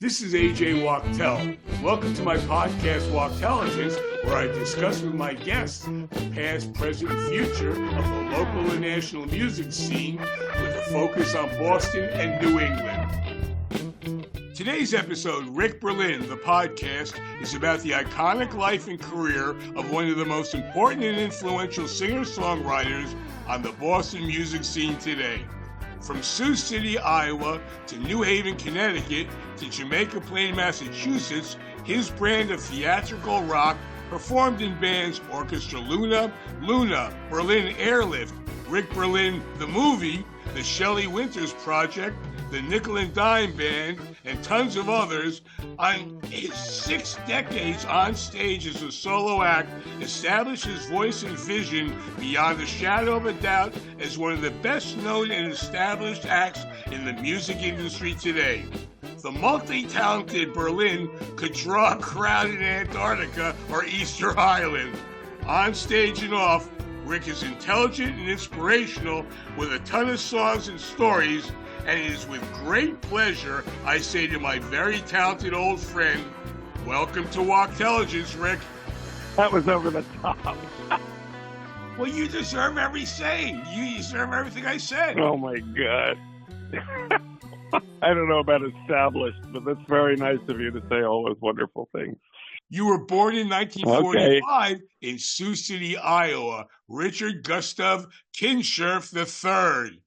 This is AJ Wachtel. Welcome to my podcast, Wachtelligence, where I discuss with my guests the past, present, and future of the local and national music scene with a focus on Boston and New England. Today's episode, Rick Berlin, the podcast, is about the iconic life and career of one of the most important and influential singer-songwriters on the Boston music scene today. From Sioux City, Iowa, to New Haven, Connecticut, to Jamaica Plain, Massachusetts, his brand of theatrical rock performed in bands Orchestra Luna, Berlin Airlift, Rick Berlin the Movie, the Shelly Winters Project, the Nickel and Dime Band, and tons of others. On his 6 decades on stage as a solo act, established his voice and vision beyond a shadow of a doubt as one of the best known and established acts in the music industry today. The multi-talented Berlin could draw a crowd in Antarctica or Easter Island. On stage and off, Rick is intelligent and inspirational with a ton of songs and stories, and it is with great pleasure I say to my very talented old friend, welcome to Wachtelligence, Rick. That was over the top. Well, you deserve every saying. You deserve everything I said. Oh, my God. I don't know about established, but that's very nice of you to say all those wonderful things. You were born in 1945 in Sioux City, Iowa. Richard Gustav Kinscherf III.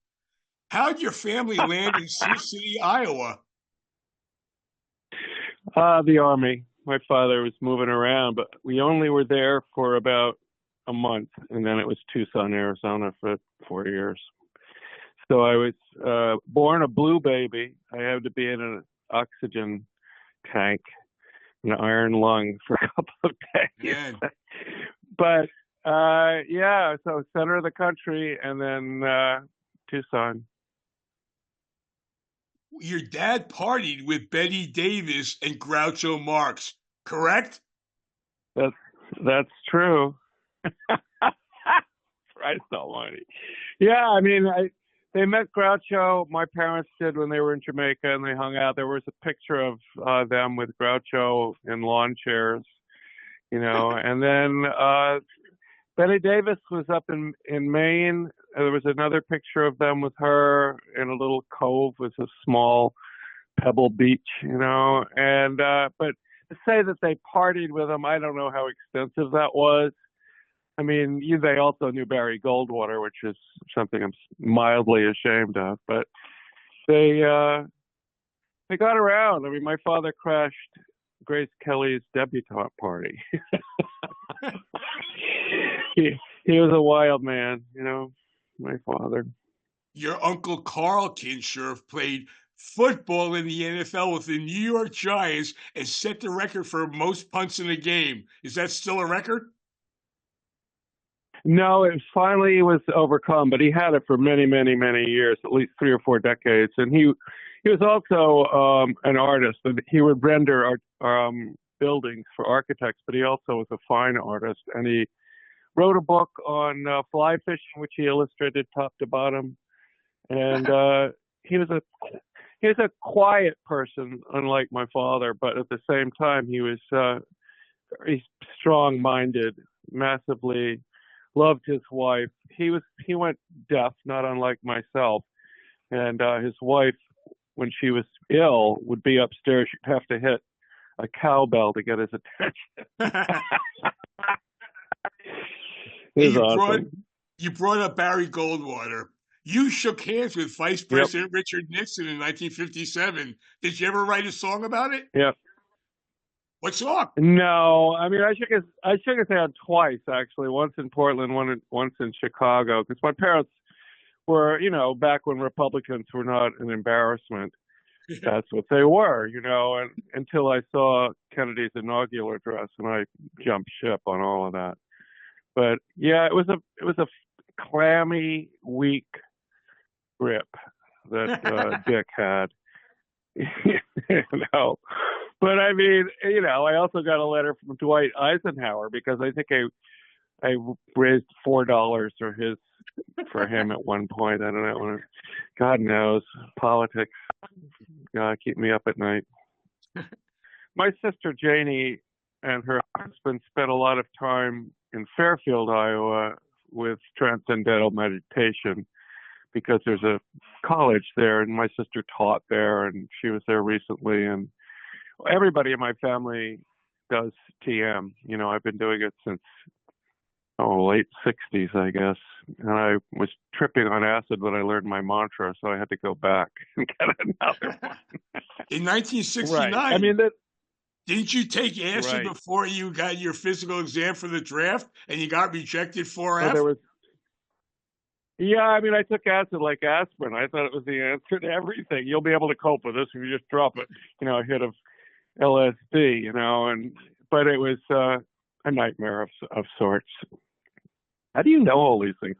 How'd your family land in Sioux City, Iowa? The Army. My father was moving around, but we only were there for about a month, and then it was Tucson, Arizona for 4 years. So I was born a blue baby. I had to be in an oxygen tank, an iron lung for a couple of days. Yeah. But, so center of the country, and then Tucson. Your dad partied with Betty Davis and Groucho Marx, correct? That's true. Christ almighty. Yeah, I mean, they met Groucho. My parents did when they were in Jamaica, and they hung out. There was a picture of them with Groucho in lawn chairs, and then Betty Davis was up in Maine. There was another picture of them with her in a little cove with a small pebble beach, and but to say that they partied with them, I don't know how extensive that was. I mean, they also knew Barry Goldwater, which is something I'm mildly ashamed of, but they got around. I mean, my father crashed Grace Kelly's debutante party. He was a wild man, my father. Your uncle Carl Kinscherf played football in the NFL with the New York Giants and set the record for most punts in a game. Is that still a record? No, it finally was overcome, but he had it for many, many, many years, at least 3 or 4 decades. And he was also an artist. He would render buildings for architects, but he also was a fine artist. And he wrote a book on fly fishing, which he illustrated top to bottom. And he was a quiet person, unlike my father, but at the same time, he was very strong-minded, massively loved his wife. He went deaf, not unlike myself. And his wife, when she was ill, would be upstairs. She'd have to hit a cowbell to get his attention. You brought up Barry Goldwater. You shook hands with Vice President Richard Nixon in 1957. Did you ever write a song about it? Yeah. What song? No, I mean, I shook his hand twice, actually. Once in Portland, once in Chicago, because my parents were, back when Republicans were not an embarrassment. That's what they were, and until I saw Kennedy's inaugural address, and I jumped ship on all of that. But yeah, it was a clammy, weak grip that Dick had. But I mean, I also got a letter from Dwight Eisenhower because I think I raised $4 for him at one point. I don't know. God knows, politics keep me up at night. My sister Janie and her husband spent a lot of time in Fairfield, Iowa, with transcendental meditation because there's a college there, and my sister taught there, and she was there recently. And everybody in my family does TM. You know, I've been doing it since late 60s, I guess. And I was tripping on acid when I learned my mantra, so I had to go back and get another one. In 1969, right. I mean, didn't you take acid right. before you got your physical exam for the draft, and you got rejected for F? Yeah, I mean, I took acid like aspirin. I thought it was the answer to everything. You'll be able to cope with this if you just drop it, a hit of LSD, but it was a nightmare of sorts. How do you know all these things?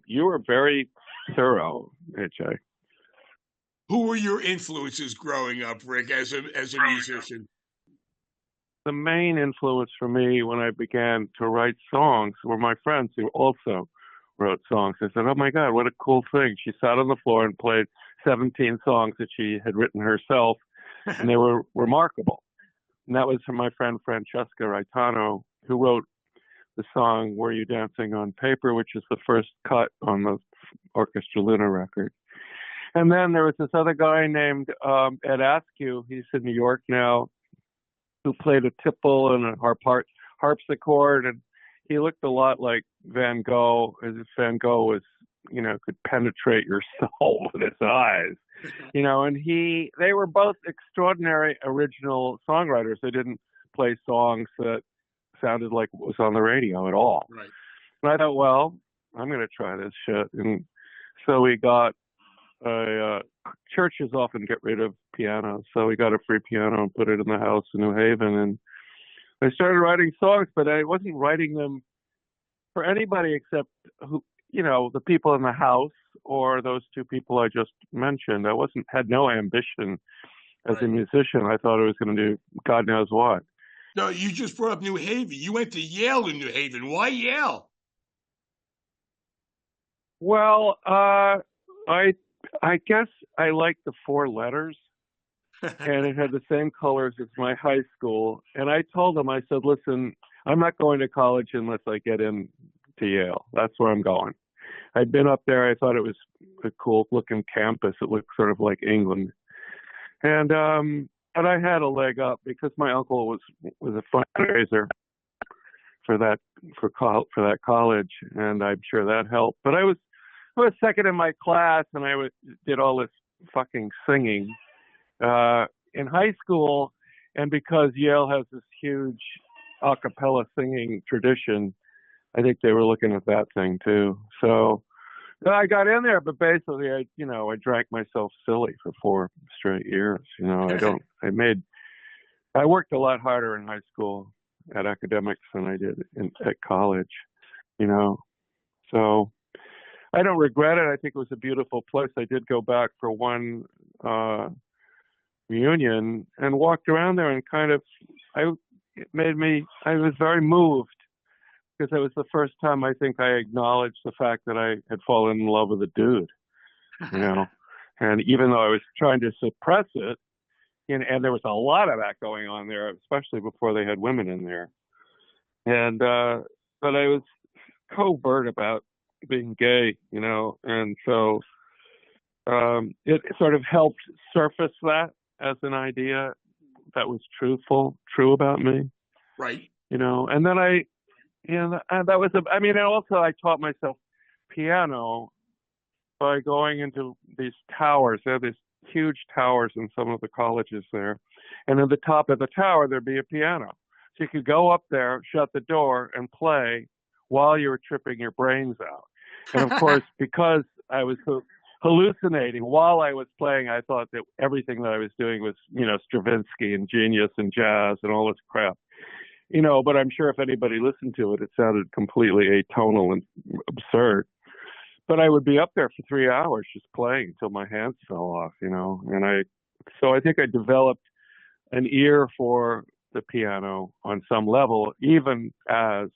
You were very thorough, AJ. Who were your influences growing up, Rick, as a musician? The main influence for me when I began to write songs were my friends who also wrote songs. I said, oh my God, what a cool thing. She sat on the floor and played 17 songs that she had written herself, and they were remarkable. And that was from my friend Francesca Raitano, who wrote the song Were You Dancing on Paper, which is the first cut on the Orchestra Luna record. And then there was this other guy named Ed Askew. He's in New York now, who played a tipple and a harpsichord, and he looked a lot like Van Gogh, as if Van Gogh was, could penetrate your soul with his eyes, and they were both extraordinary original songwriters. They didn't play songs that sounded like what was on the radio at all. Right. And I thought, well, I'm going to try this shit. And so we got churches often get rid of pianos. So we got a free piano and put it in the house in New Haven. And I started writing songs, but I wasn't writing them for anybody except the people in the house or those two people I just mentioned. I had no ambition as a musician. I thought I was going to do God knows what. No, you just brought up New Haven. You went to Yale in New Haven. Why Yale? Well, I guess I liked the four letters, and it had the same colors as my high school. And I told them, I said, listen, I'm not going to college unless I get into Yale. That's where I'm going. I'd been up there. I thought it was a cool-looking campus. It looked sort of like England. And I had a leg up because my uncle was a fundraiser for that college, and I'm sure that helped. But I was second in my class, and I did all this fucking singing in high school. And because Yale has this huge a cappella singing tradition, I think they were looking at that thing too. So I got in there, but basically I drank myself silly for 4 straight years. I worked a lot harder in high school at academics than I did at college, so I don't regret it. I think it was a beautiful place. I did go back for one reunion and walked around there, and I was very moved because it was the first time I think I acknowledged the fact that I had fallen in love with a dude, and even though I was trying to suppress it, and there was a lot of that going on there, especially before they had women in there, and but I was covert about being gay, and so it sort of helped surface that as an idea that was true about me, right? And then that was and also I taught myself piano by going into these towers. There are these huge towers in some of the colleges there, and at the top of the tower there'd be a piano, so you could go up there, shut the door, and play while you were tripping your brains out. And of course, because I was hallucinating while I was playing, I thought that everything that I was doing was, Stravinsky and genius and jazz and all this crap. But I'm sure if anybody listened to it, it sounded completely atonal and absurd. But I would be up there for 3 hours just playing until my hands fell off, and I think I developed an ear for the piano on some level, even as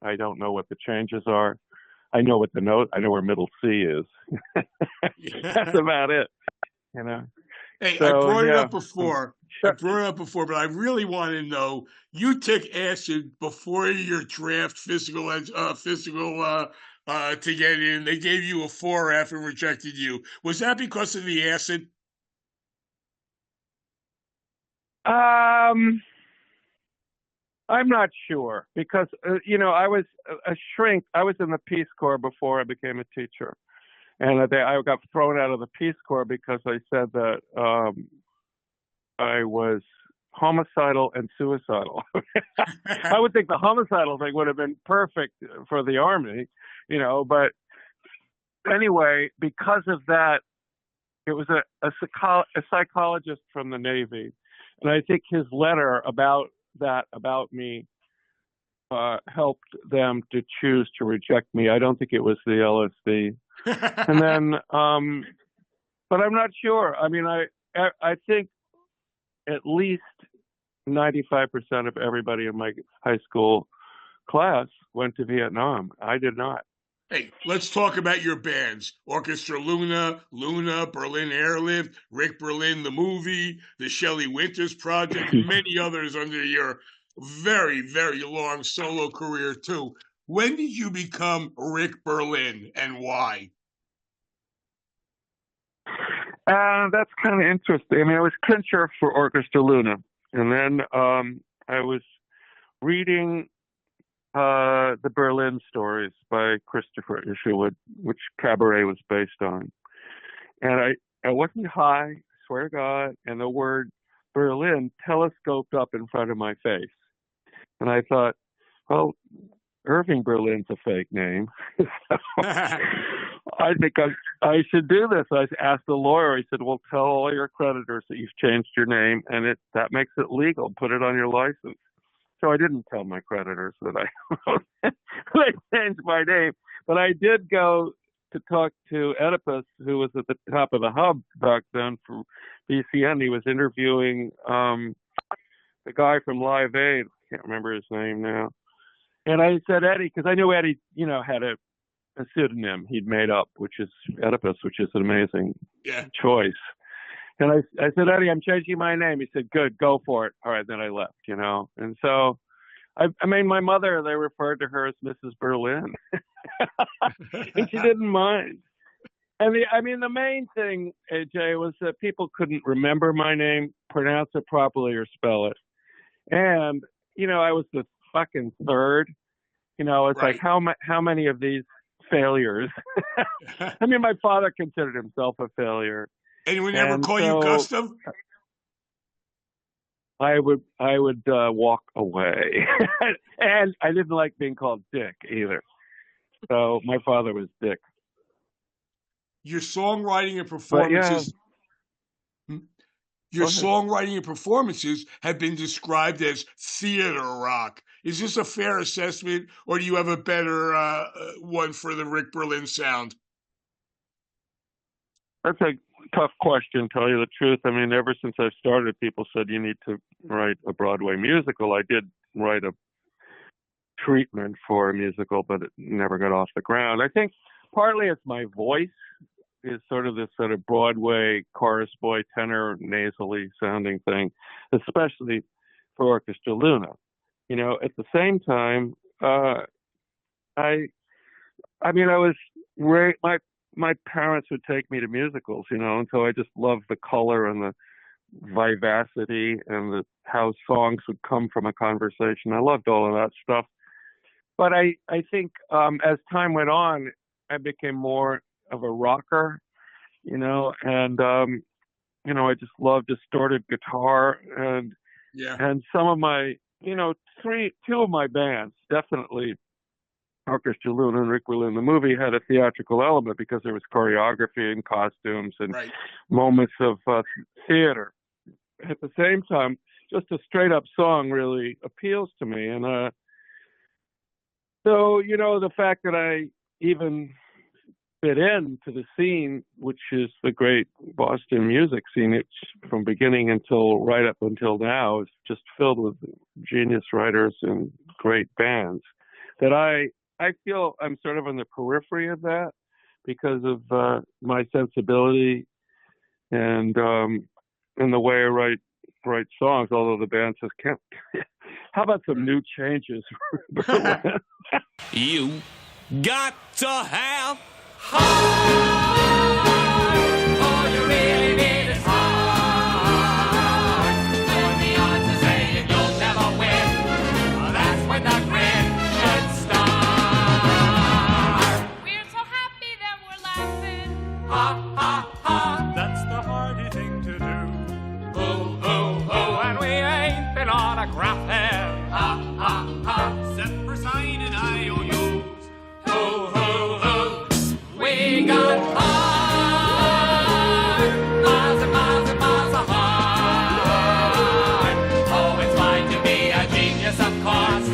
I don't know what the changes are. I know what I know where middle C is. That's about it, Hey, so, I brought it up before. I've brought it up before, but I really want to know, you took acid before your draft to get in. They gave you a 4F and rejected you. Was that because of the acid? I'm not sure because, I was a shrink. I was in the Peace Corps before I became a teacher. And I got thrown out of the Peace Corps because I said that I was homicidal and suicidal. I would think the homicidal thing would have been perfect for the Army, but anyway, because of that, it was a psychologist from the Navy. And I think his letter about me helped them to choose to reject me. I don't think it was the LSD. And then, but I'm not sure. I mean, I think at least 95% of everybody in my high school class went to Vietnam. I did not. Hey, let's talk about your bands. Orchestra Luna, Berlin Airlift, Rick Berlin, the movie, the Shelly Winters Project, and many others under your very, very long solo career, too. When did you become Rick Berlin and why? That's kind of interesting. I mean, I was pincher for Orchestra Luna. And then I was reading the Berlin stories by Christopher Isherwood, which Cabaret was based on. And I wasn't high, I swear to God, and the word Berlin telescoped up in front of my face. And I thought, well, Irving Berlin's a fake name. So I think I should do this. I asked the lawyer, he said, well, tell all your creditors that you've changed your name, and that makes it legal. Put it on your license. So I didn't tell my creditors that I changed my name. But I did go to talk to Oedipus, who was at the top of the hub back then for BCN. He was interviewing the guy from Live Aid. I can't remember his name now. And I said, Eddie, because I knew Eddie, had a pseudonym he'd made up, which is Oedipus, which is an amazing choice. And I said, Eddie, I'm changing my name. He said, good, go for it. All right, then I left, And so, I mean, my mother, they referred to her as Mrs. Berlin. And she didn't mind. And the main thing, AJ, was that people couldn't remember my name, pronounce it properly, or spell it. And, I was the fucking third. It's right. like, how many of these failures? I mean, my father considered himself a failure. Anyone ever call you Gustav? I would walk away. And I didn't like being called Dick either. So my father was Dick. Your songwriting and performances have been described as theater rock. Is this a fair assessment, or do you have a better one for the Rick Berlin sound? That's a tough question, tell you the truth. I mean, ever since I started, people said you need to write a Broadway musical. I did write a treatment for a musical, but it never got off the ground. I think partly it's my voice is sort of this sort of Broadway chorus boy, tenor, nasally sounding thing, especially for Orchestra Luna. At the same time, my parents would take me to musicals, and so I just loved the color and the vivacity and how songs would come from a conversation. I loved all of that stuff. But I think as time went on, I became more of a rocker, and I just love distorted guitar and some of my, two of my bands, definitely Orchestra Luna and Rick Berlin, the movie had a theatrical element because there was choreography and costumes and moments of theater. At the same time, just a straight up song really appeals to me. And so, the fact that I even fit into the scene, which is the great Boston music scene, it's from beginning right up until now, is just filled with genius writers and great bands, that I feel I'm sort of on the periphery of that because of my sensibility and the way I write write songs, although the band says, "Can't." How about some new changes? You got to have heart. All you really need is heart. When the odds are saying you'll never win, that's when the grit should start. We're so happy that we're laughing. Ha, ha, ha. That's the hardy thing to do. Ooh, ooh, ooh. And we ain't been autographing. Ha, ha, ha. Except for signing IOUs. Ooh, ooh, ooh. We got heart. Miles and miles and miles of heart. Oh, it's fine to be a genius, of course.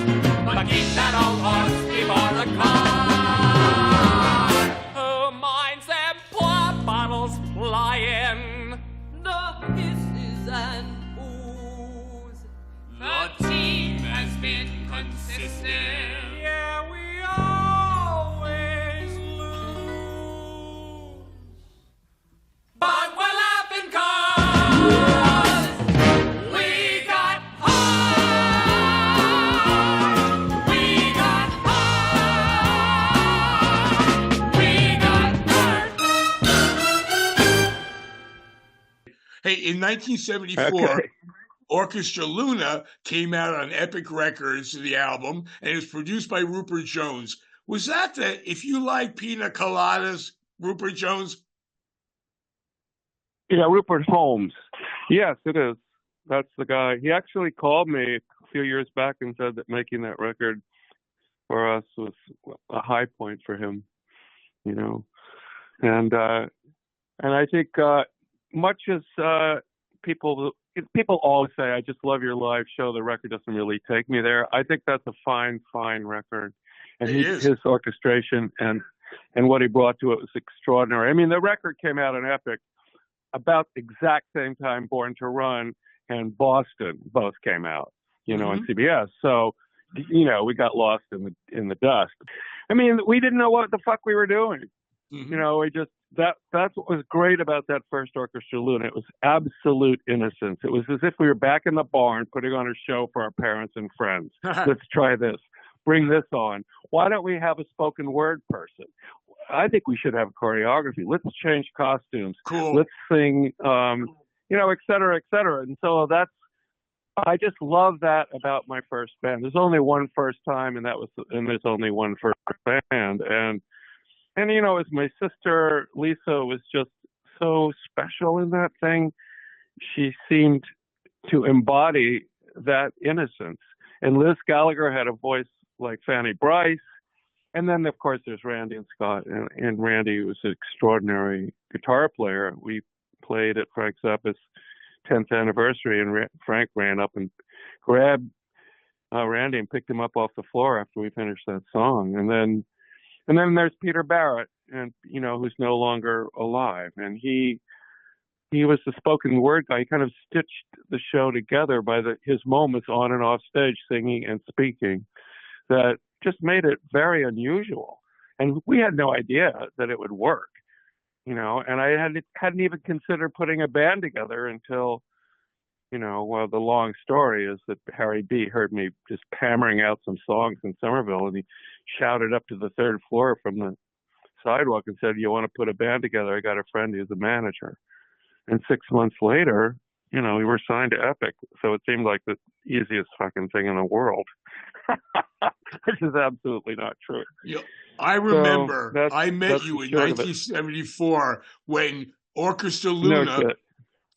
But keep that old horse before the cart. Who minds them poor bottles flying? The hisses and oohs. The team has been consistent. Yeah, we always lose. But we're laughing 'cause we got heart. We got heart. We got heart. Hey, in 1974, Okay. Orchestra Luna came out on Epic Records, the album, and it was produced by Rupert Jones. Was that the If You Like Pina Coladas, Rupert Jones? Yeah, Rupert Holmes. Yes, it is. That's the guy. He actually called me a few years back and said that making that record for us was a high point for him, you know. And I think much as people always say, "I just love your live show," the record doesn't really take me there. I think that's a fine record, and It is. his orchestration and what he brought to it was extraordinary. I mean, the record came out on Epic about the exact same time Born to Run and Boston both came out, you know, on CBS. So, you know, we got lost in the dust. I mean, we didn't know what the fuck we were doing. You know, we just that's what was great about that first Orchestra Luna. It was absolute innocence. It was as if we were back in the barn putting on a show for our parents and friends. Let's try this. Bring this on. Why don't we have a spoken word person? I think we should have choreography. Let's change costumes. Cool. Let's sing, you know, et cetera, et cetera. And so I just love that about my first band. There's only one first time, and there's only one first band. And you know, as my sister Lisa was just so special in that thing, she seemed to embody that innocence. And Liz Gallagher had a voice like Fanny Bryce. And then, of course, there's Randy and Scott. And Randy was an extraordinary guitar player. We played at Frank Zappa's 10th anniversary, and Frank ran up and grabbed Randy and picked him up off the floor after we finished that song. And then there's Peter Barrett, and you know, who's no longer alive. And he was the spoken word guy. He kind of stitched the show together by his moments on and off stage, singing and speaking, that just made it very unusual. And we had no idea that it would work, you know. And I hadn't even considered putting a band together until, you know, well, the long story is that Harry B heard me just hammering out some songs in Somerville, and he shouted up to the third floor from the sidewalk and said, "You want to put a band together? I got a friend who's a manager." And 6 months later, you know, we were signed to Epic. So it seemed like the easiest fucking thing in the world, which is absolutely not true. Yeah, I remember So I met you in 1974 when Orchestra Luna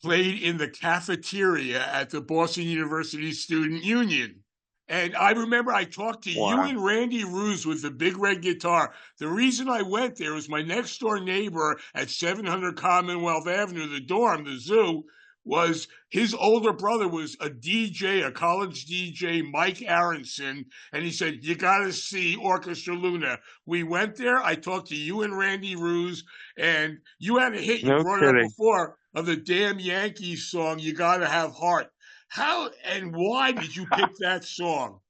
played in the cafeteria at the Boston University Student Union. And I remember I talked to you and Randy Ruse with the big red guitar. The reason I went there was my next door neighbor at 700 Commonwealth Avenue, the dorm, the zoo, was his older brother was a DJ, a college DJ, Mike Aronson, and he said, "You got to see Orchestra Luna." We went there. I talked to you and Randy Ruse, and you had a hit you brought it up before of the damn Yankees song, "You Gotta Have Heart." How and why did you pick that song?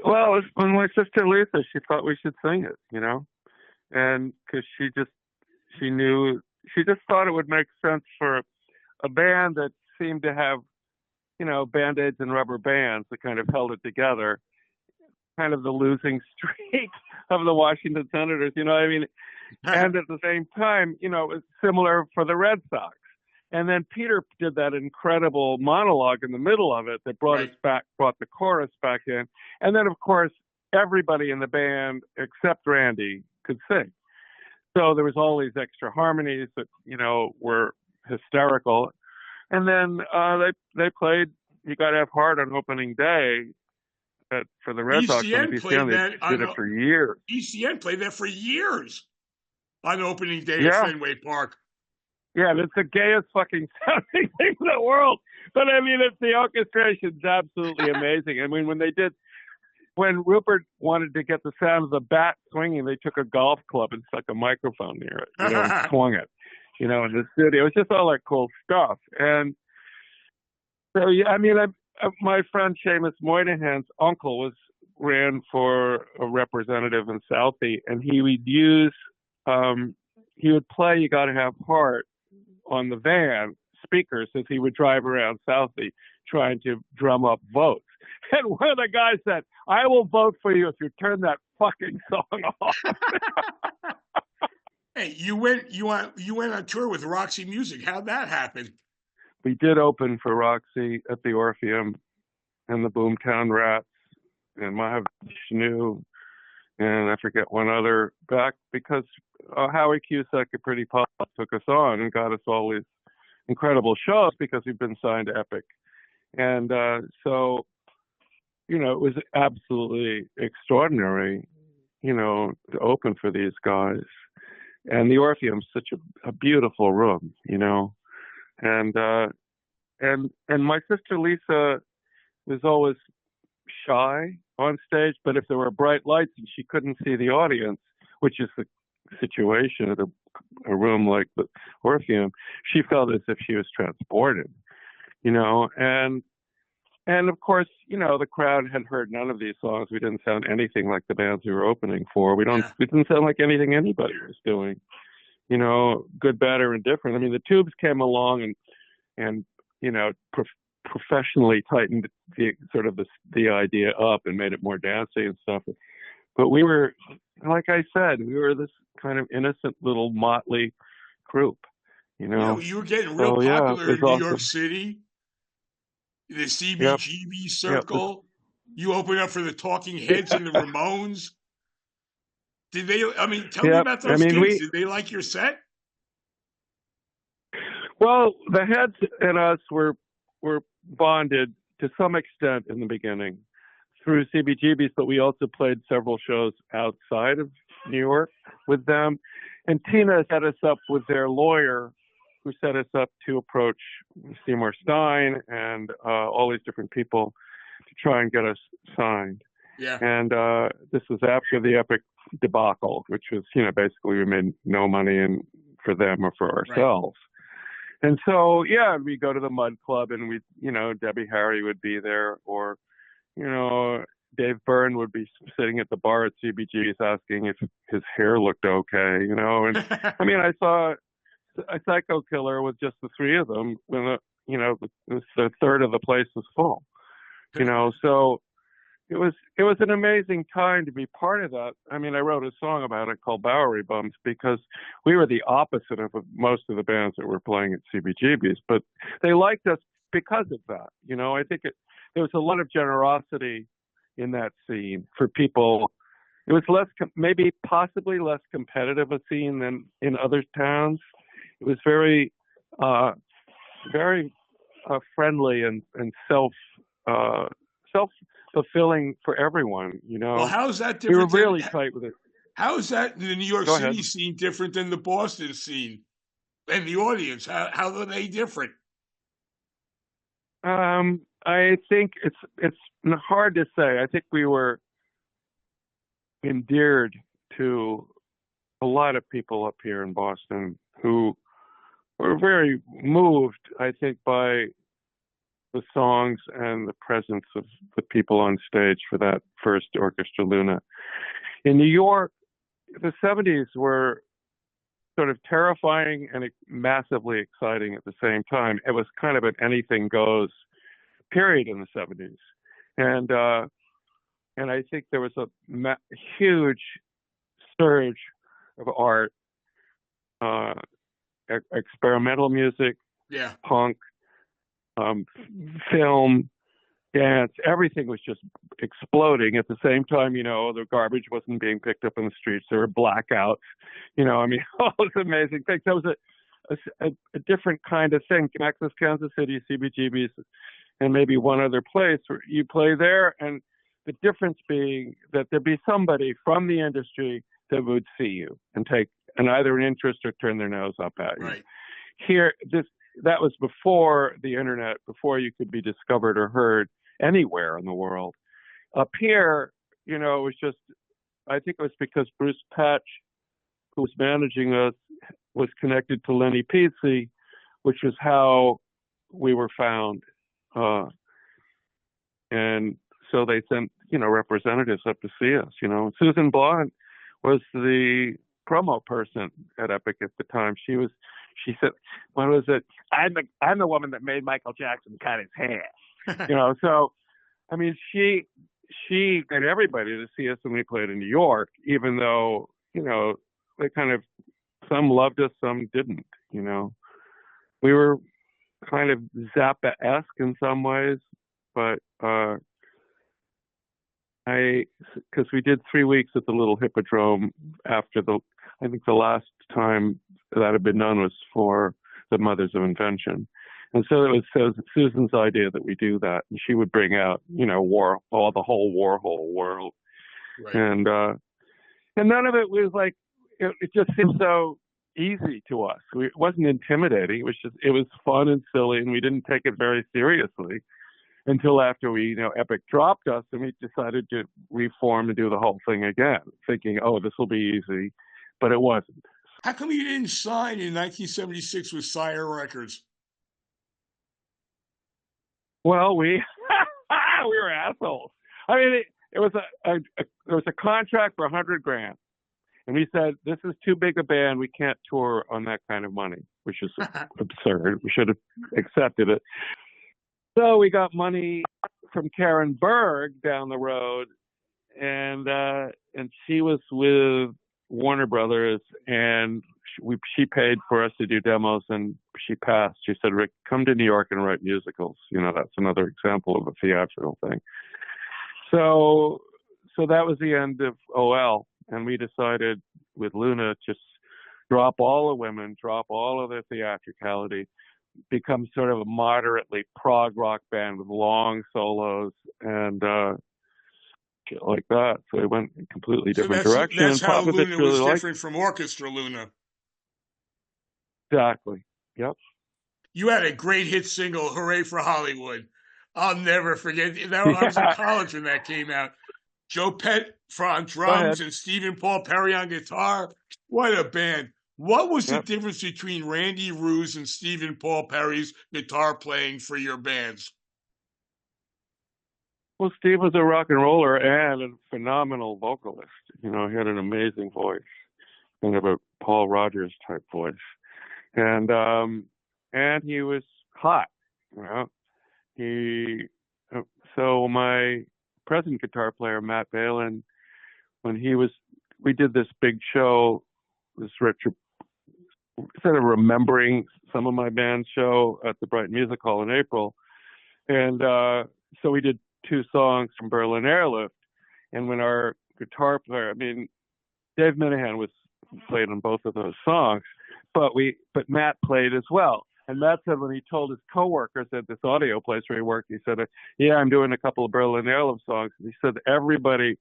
Well, it was when my sister Lisa, she thought we should sing it, you know, and because she just thought it would make sense for a band that's seemed to have, Band-Aids and rubber bands that kind of held it together. Kind of the losing streak of the Washington Senators, you know what I mean? And at the same time, it was similar for the Red Sox. And then Peter did that incredible monologue in the middle of it that brought the chorus back in. And then, of course, everybody in the band except Randy could sing. So there was all these extra harmonies that, were hysterical. And then they played You Gotta Have Heart on opening day for the Red Sox. BCN played that. They did it for years. BCN played that for years on opening day at Fenway Park. Yeah, it's the gayest fucking sounding thing in the world. But I mean, the orchestration's absolutely amazing. I mean, when Rupert wanted to get the sound of the bat swinging, they took a golf club and stuck a microphone near it, and swung it, in the studio. It was just all that cool stuff. And so, yeah, I mean, my friend Seamus Moynihan's uncle ran for a representative in Southie, and he would play You Gotta Have Heart on the van speakers as he would drive around Southie trying to drum up votes. And one of the guys said, "I will vote for you if you turn that fucking song off." Hey, you went on tour with Roxy Music. How'd that happen? We did open for Roxy at the Orpheum and the Boomtown Rats and Mahavishnu and I forget one other back because Howie Cusack at Pretty Pop took us on and got us all these incredible shows because we've been signed to Epic. And so, it was absolutely extraordinary, to open for these guys. And the Orpheum's such a beautiful room, and my sister Lisa was always shy on stage, but if there were bright lights and she couldn't see the audience, which is the situation at a room like the Orpheum, she felt as if she was transported, and of course, the crowd had heard none of these songs. We didn't sound anything like the bands we were opening for. We didn't sound like anything anybody was doing, good, bad, or indifferent. I mean, the Tubes came along and professionally tightened the idea up and made it more dancey and stuff. But we were, like I said, this kind of innocent little motley group, you were getting real popular in New York City, the CBGB circle. You opened up for the Talking Heads and the Ramones. Tell me about those gigs. Did they like your set? Well, the Heads and us were bonded to some extent in the beginning through CBGBs, but we also played several shows outside of New York with them. And Tina set us up with their lawyer, who set us up to approach Seymour Stein and all these different people to try and get us signed. Yeah. And this was after the Epic debacle, which was, basically we made no money for them or for ourselves. Right. And so, we go to the Mud Club and we, Debbie Harry would be there, or, Dave Byrne would be sitting at the bar at CBG's asking if his hair looked okay, and I mean, I saw a Psycho Killer with just the three of them when, the third of the place was full, so it was an amazing time to be part of that. I mean, I wrote a song about it called Bowery Bums because we were the opposite of most of the bands that were playing at CBGB's, but they liked us because of that. I think there was a lot of generosity in that scene for people. It was possibly less competitive a scene than in other towns. It was very, very friendly and self-fulfilling for everyone, Well, how's that different? We were really tight with it. How is that the New York City scene different than the Boston scene? And the audience, how are they different? I think it's hard to say. I think we were endeared to a lot of people up here in Boston who were very moved, I think, by the songs and the presence of the people on stage for that first Orchestra Luna. In New York, the 70s were sort of terrifying and massively exciting at the same time. It was kind of an anything goes period in the 70s. And I think there was a huge surge of art, experimental music, punk, film, dance. Everything was just exploding at the same time. The garbage wasn't being picked up in the streets. There were blackouts. All those amazing things. That was a different kind of thing. Texas, Kansas City, CBGB's, and maybe one other place where you play there, and the difference being that there'd be somebody from the industry that would see you and take either an interest or turn their nose up at you. Right. Here, that was before the internet, before you could be discovered or heard anywhere in the world. Up here, it was just, I think it was because Bruce Patch, who was managing us, was connected to Lenny Pizzi, which was how we were found. And so they sent, representatives up to see us, Susan Bond was the promo person at Epic at the time. She said, what was it? I'm the woman that made Michael Jackson cut his hair. So, I mean, she got everybody to see us when we played in New York, even though, they kind of, some loved us, some didn't, We were kind of Zappa-esque in some ways, but because we did 3 weeks at the little Hippodrome after I think the last time that had been done was for the Mothers of Invention. And so it was Susan's idea that we do that. And she would bring out, the whole Warhol world. Right. And none of it was like, it just seemed so easy to us. It wasn't intimidating. It was fun and silly, and we didn't take it very seriously until after Epic dropped us, and we decided to reform and do the whole thing again, thinking, oh, this will be easy, but it wasn't. How come you didn't sign in 1976 with Sire Records? Well, we were assholes. I mean, it was there was a contract for $100,000, and we said, this is too big a band. We can't tour on that kind of money, which is absurd. We should have accepted it. So we got money from Karen Berg down the road, and she was with Warner Brothers, and she paid for us to do demos, and she passed. She said, Rick, come to New York and write musicals. That's another example of a theatrical thing. So that was the end of OL, and we decided with Luna just drop all the women, drop all of the theatricality, become sort of a moderately prog rock band with long solos and shit like that. So it went in a completely different direction. That's how Luna was really different from Orchestra Luna. Exactly. Yep. You had a great hit single, Hooray for Hollywood. I'll never forget. I was in college when that came out. Joe Pett on drums and Stephen Paul Perry on guitar. What a band. What was the difference between Randy Ruse and Stephen Paul Perry's guitar playing for your bands? Well, Steve was a rock and roller and a phenomenal vocalist. He had an amazing voice, kind of a Paul Rogers type voice. And he was hot. So my present guitar player, Matt Balin, we did this big show, instead of remembering some of my band's show at the Brighton Music Hall in April. And so we did 2 songs from Berlin Airlift. And when our guitar player, Dave Minahan played on both of those songs, but Matt played as well. And Matt said when he told his coworkers at this audio place where he worked, he said, yeah, I'm doing a couple of Berlin Airlift songs. And he said everybody,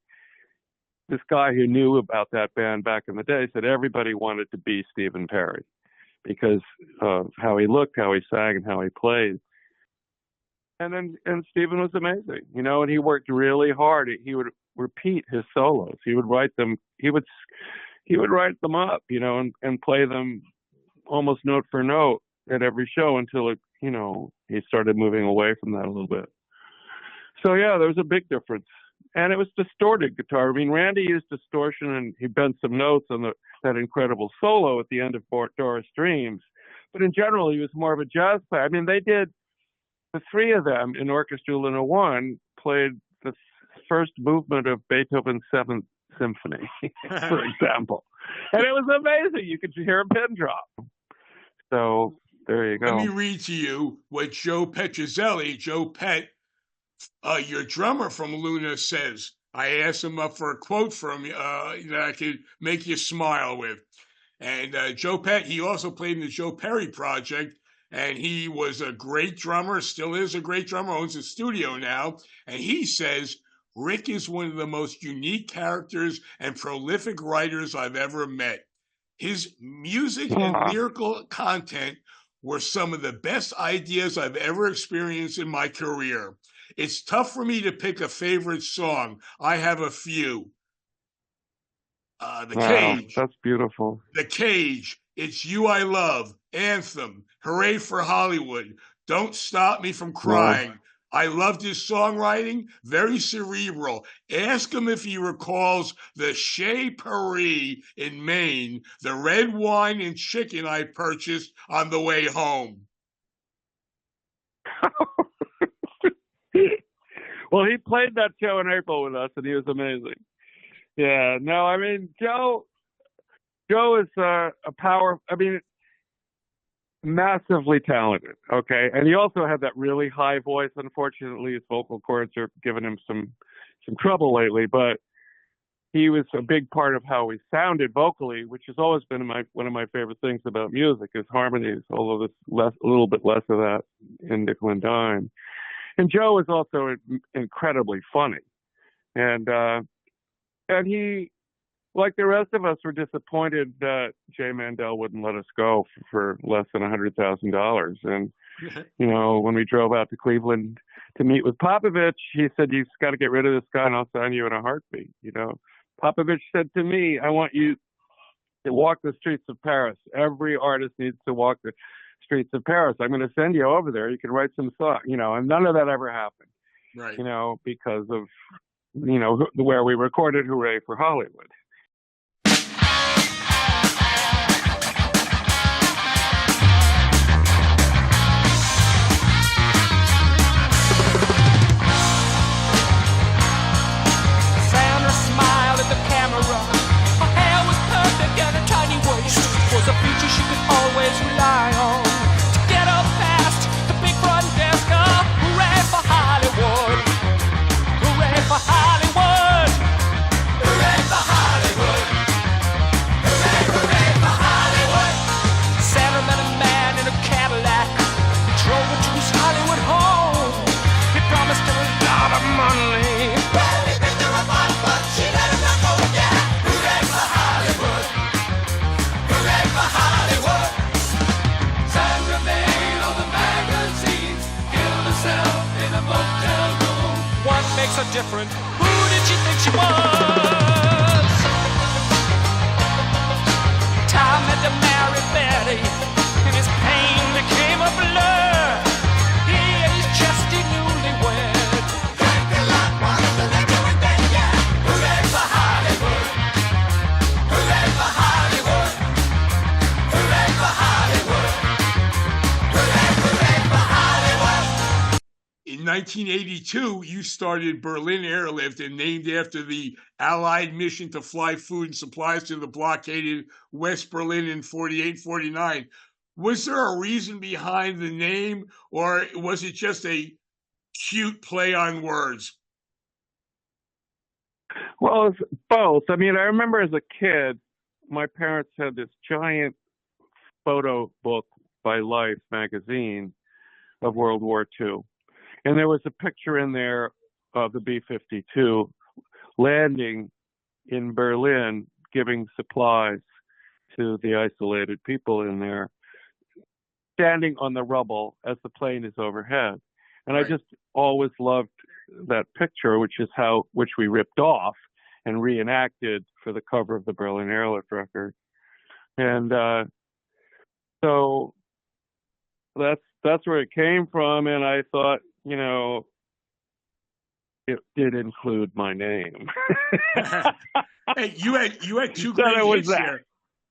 this guy who knew about that band back in the day, said everybody wanted to be Stephen Perry because of how he looked, how he sang, and how he played. And Stephen was amazing, and he worked really hard. He would repeat his solos. He would write them. He would write them up, and play them almost note for note at every show until he started moving away from that a little bit. So yeah, there was a big difference. and it was distorted guitar. I mean, Randy used distortion, and he bent some notes on that incredible solo at the end of Doris Dreams. But in general, he was more of a jazz player. I mean, they did, the three of them in Orchestra Luna 1 played the first movement of Beethoven's Seventh Symphony, for example. And it was amazing. You could hear a pin drop. So there you go. Let me read to you what Joe Petrozelli, Joe Pet, your drummer from Luna, says. I asked him up for a quote from that I could make you smile with. And Joe Pet, he also played in the Joe Perry Project, and he was a great drummer, still is a great drummer, owns a studio now. And he says, Rick is one of the most unique characters and prolific writers I've ever met. His music and lyrical content were some of the best ideas I've ever experienced in my career. It's tough for me to pick a favorite song. I have a few. The Cage. That's beautiful. The Cage. It's You I Love. Anthem. Hooray for Hollywood. Don't Stop Me from Crying. I loved his songwriting, very cerebral. Ask him if he recalls the Chez Paris in Maine, the red wine and chicken I purchased on the way home. Well, he played that show in April with us, and he was amazing. Yeah, no, I mean, Joe is a power, I mean, massively talented, okay? And he also had that really high voice. Unfortunately, his vocal cords are giving him some trouble lately, but he was a big part of how he sounded vocally, which has always been one of my favorite things about music is harmonies, although there's a little bit less of that in Nickel and Dime. And Joe is also incredibly funny. And he, like the rest of us, were disappointed that Jay Mandel wouldn't let us go for less than $100,000. And, you know, when we drove out to Cleveland to meet with Popovich, he said, you've got to get rid of this guy and I'll sign you in a heartbeat. You know, Popovich said to me, I want you to walk the streets of Paris. Every artist needs to walk the streets of Paris. I'm going to send you over there. You can write some songs, you know, and none of that ever happened, right? You know, because of, you know, where we recorded Hooray for Hollywood. Sandra smiled at the camera. Her hair was perfect and her tiny waist was a feature she could always rely on to get up past the big front desk. Hooray for Hollywood! Hooray for Hollywood! Hooray for Hollywood! Hooray, hooray for Hollywood! Sandra met a man in a Cadillac, drove her to his Hollywood home. He promised her a lot of money. Well, he picked her up, but she let him not go again. Hooray for Hollywood! Hooray for Hollywood! Sandra made all the magazines, killed herself in a motel room. What makes her different? Who did she think she was? Tom had to marry Betty, and his pain became a blur. He and his chesty newlywed drank a lot more than they do in bed, yeah. Hooray for Hollywood! Hooray for Hollywood! Hooray for Hollywood! Hooray, hooray for Hollywood! In 1982, you started Berlin Airlift and named after the Allied mission to fly food and supplies to the blockaded West Berlin in 48-49. Was there a reason behind the name, or was it just a cute play on words? Well, it's both. I mean, I remember as a kid, my parents had this giant photo book by Life magazine of World War II. And there was a picture in there of the B-52 landing in Berlin, giving supplies to the isolated people in there, standing on the rubble as the plane is overhead. And Right. I just always loved that picture, which we ripped off and reenacted for the cover of the Berlin Airlift record. And so that's where it came from. And I thought, you know, it did include my name. Hey, you had two That great it was hits that. there.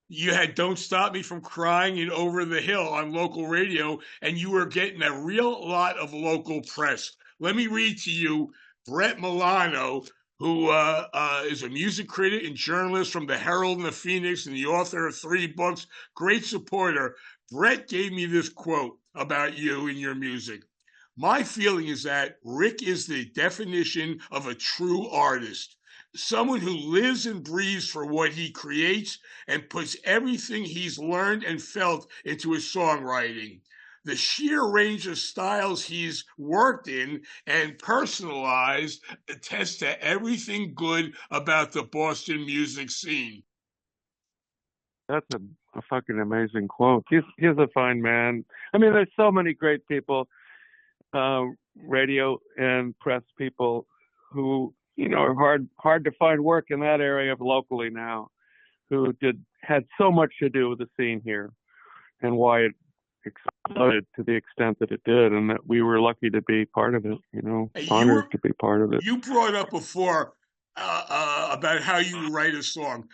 You had "Don't Stop Me from Crying" and "Over the Hill" on local radio, and you were getting a real lot of local press. Let me read to you Brett Milano, who is a music critic and journalist from the Herald and the Phoenix, and the author of 3 books. Great supporter. Brett gave me this quote about you and your music. My feeling is that Rick is the definition of a true artist, someone who lives and breathes for what he creates and puts everything he's learned and felt into his songwriting. The sheer range of styles he's worked in and personalized attests to everything good about the Boston music scene. That's a fucking amazing quote. He's a fine man. I mean, there's so many great people, radio and press people who, are hard to find work in that area of locally now, who had so much to do with the scene here and why it exploded to the extent that it did, and that we were lucky to be part of it, Hey, honored to be part of it. You brought up before about how you write a song.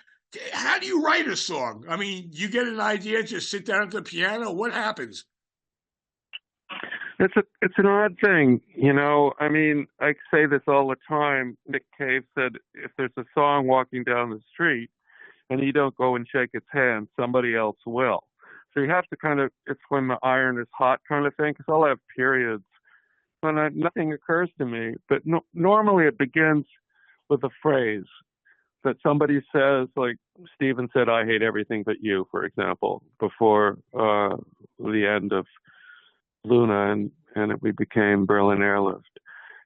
How do you write a song? I mean, you get an idea, just sit down at the piano. What happens? It's an odd thing, I mean, I say this all the time. Nick Cave said, if there's a song walking down the street and you don't go and shake its hand, somebody else will. So you have to it's when the iron is hot kind of thing, because I'll have periods when nothing occurs to me. But normally it begins with a phrase that somebody says, like Stephen said, "I hate everything but you," for example, before the end of Luna, and we became Berlin Airlift.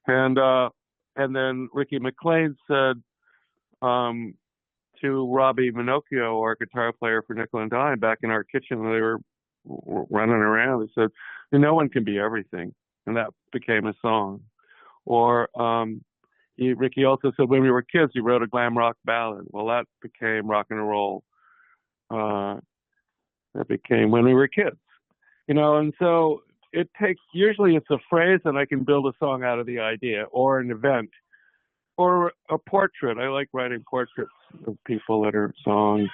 And then Ricky McLean said to Robbie Minocchio, our guitar player for Nickel and Dime, back in our kitchen when they were running around, he said, "No one can be everything," and that became a song. Or Ricky also said, when we were kids, he wrote a glam rock ballad. Well, that became rock and roll. That became When We Were Kids, and so it takes, usually it's a phrase and I can build a song out of the idea, or an event, or a portrait. I like writing portraits of people that are songs.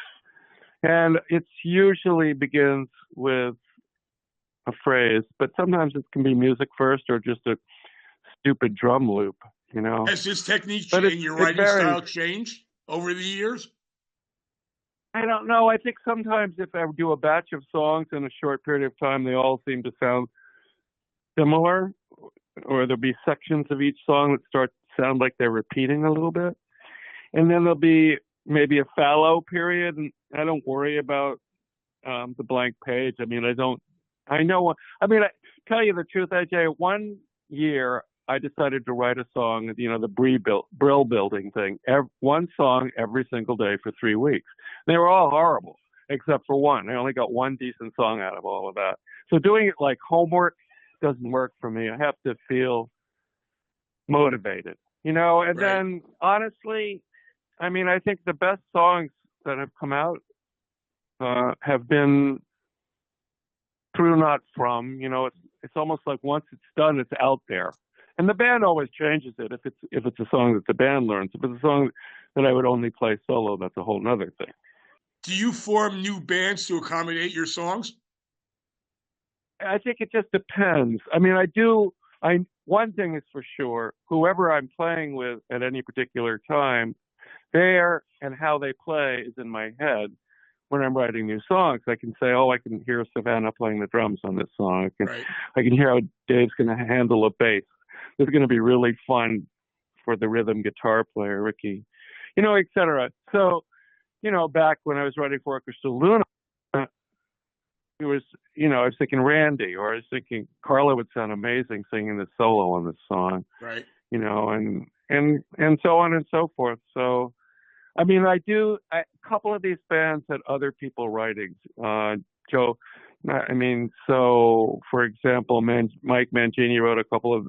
And it usually begins with a phrase, but sometimes it can be music first or just a stupid drum loop, Has this technique But and your writing style changed over the years? I don't know. I think sometimes if I do a batch of songs in a short period of time, they all seem to sound similar, or there'll be sections of each song that start to sound like they're repeating a little bit. And then there'll be maybe a fallow period, and I don't worry about the blank page. I mean, I tell you the truth, AJ, one year I decided to write a song, the Brill building thing, one song every single day for 3 weeks. They were all horrible, except for one. I only got one decent song out of all of that. So doing it like homework doesn't work for me. I have to feel motivated, and Right. Then honestly, I mean, I think the best songs that have come out have been through, not from. It's almost like once it's done, it's out there. And the band always changes it if it's a song that the band learns. If it's a song that I would only play solo, that's a whole nother thing. Do you form new bands to accommodate your songs? I think it just depends. I mean, one thing is for sure, whoever I'm playing with at any particular time, there and how they play is in my head when I'm writing new songs. I can say, I can hear Savannah playing the drums on this song. I can hear how Dave's going to handle a bass. This is going to be really fun for the rhythm guitar player, Ricky, et cetera. So, back when I was writing for Orchestra Luna, it was, I was thinking Randy, or I was thinking Carla would sound amazing singing the solo on this song, right? And so on and so forth. So, I mean, a couple of these bands had other people writing. Joe, so for example, Mike Mangini wrote a couple of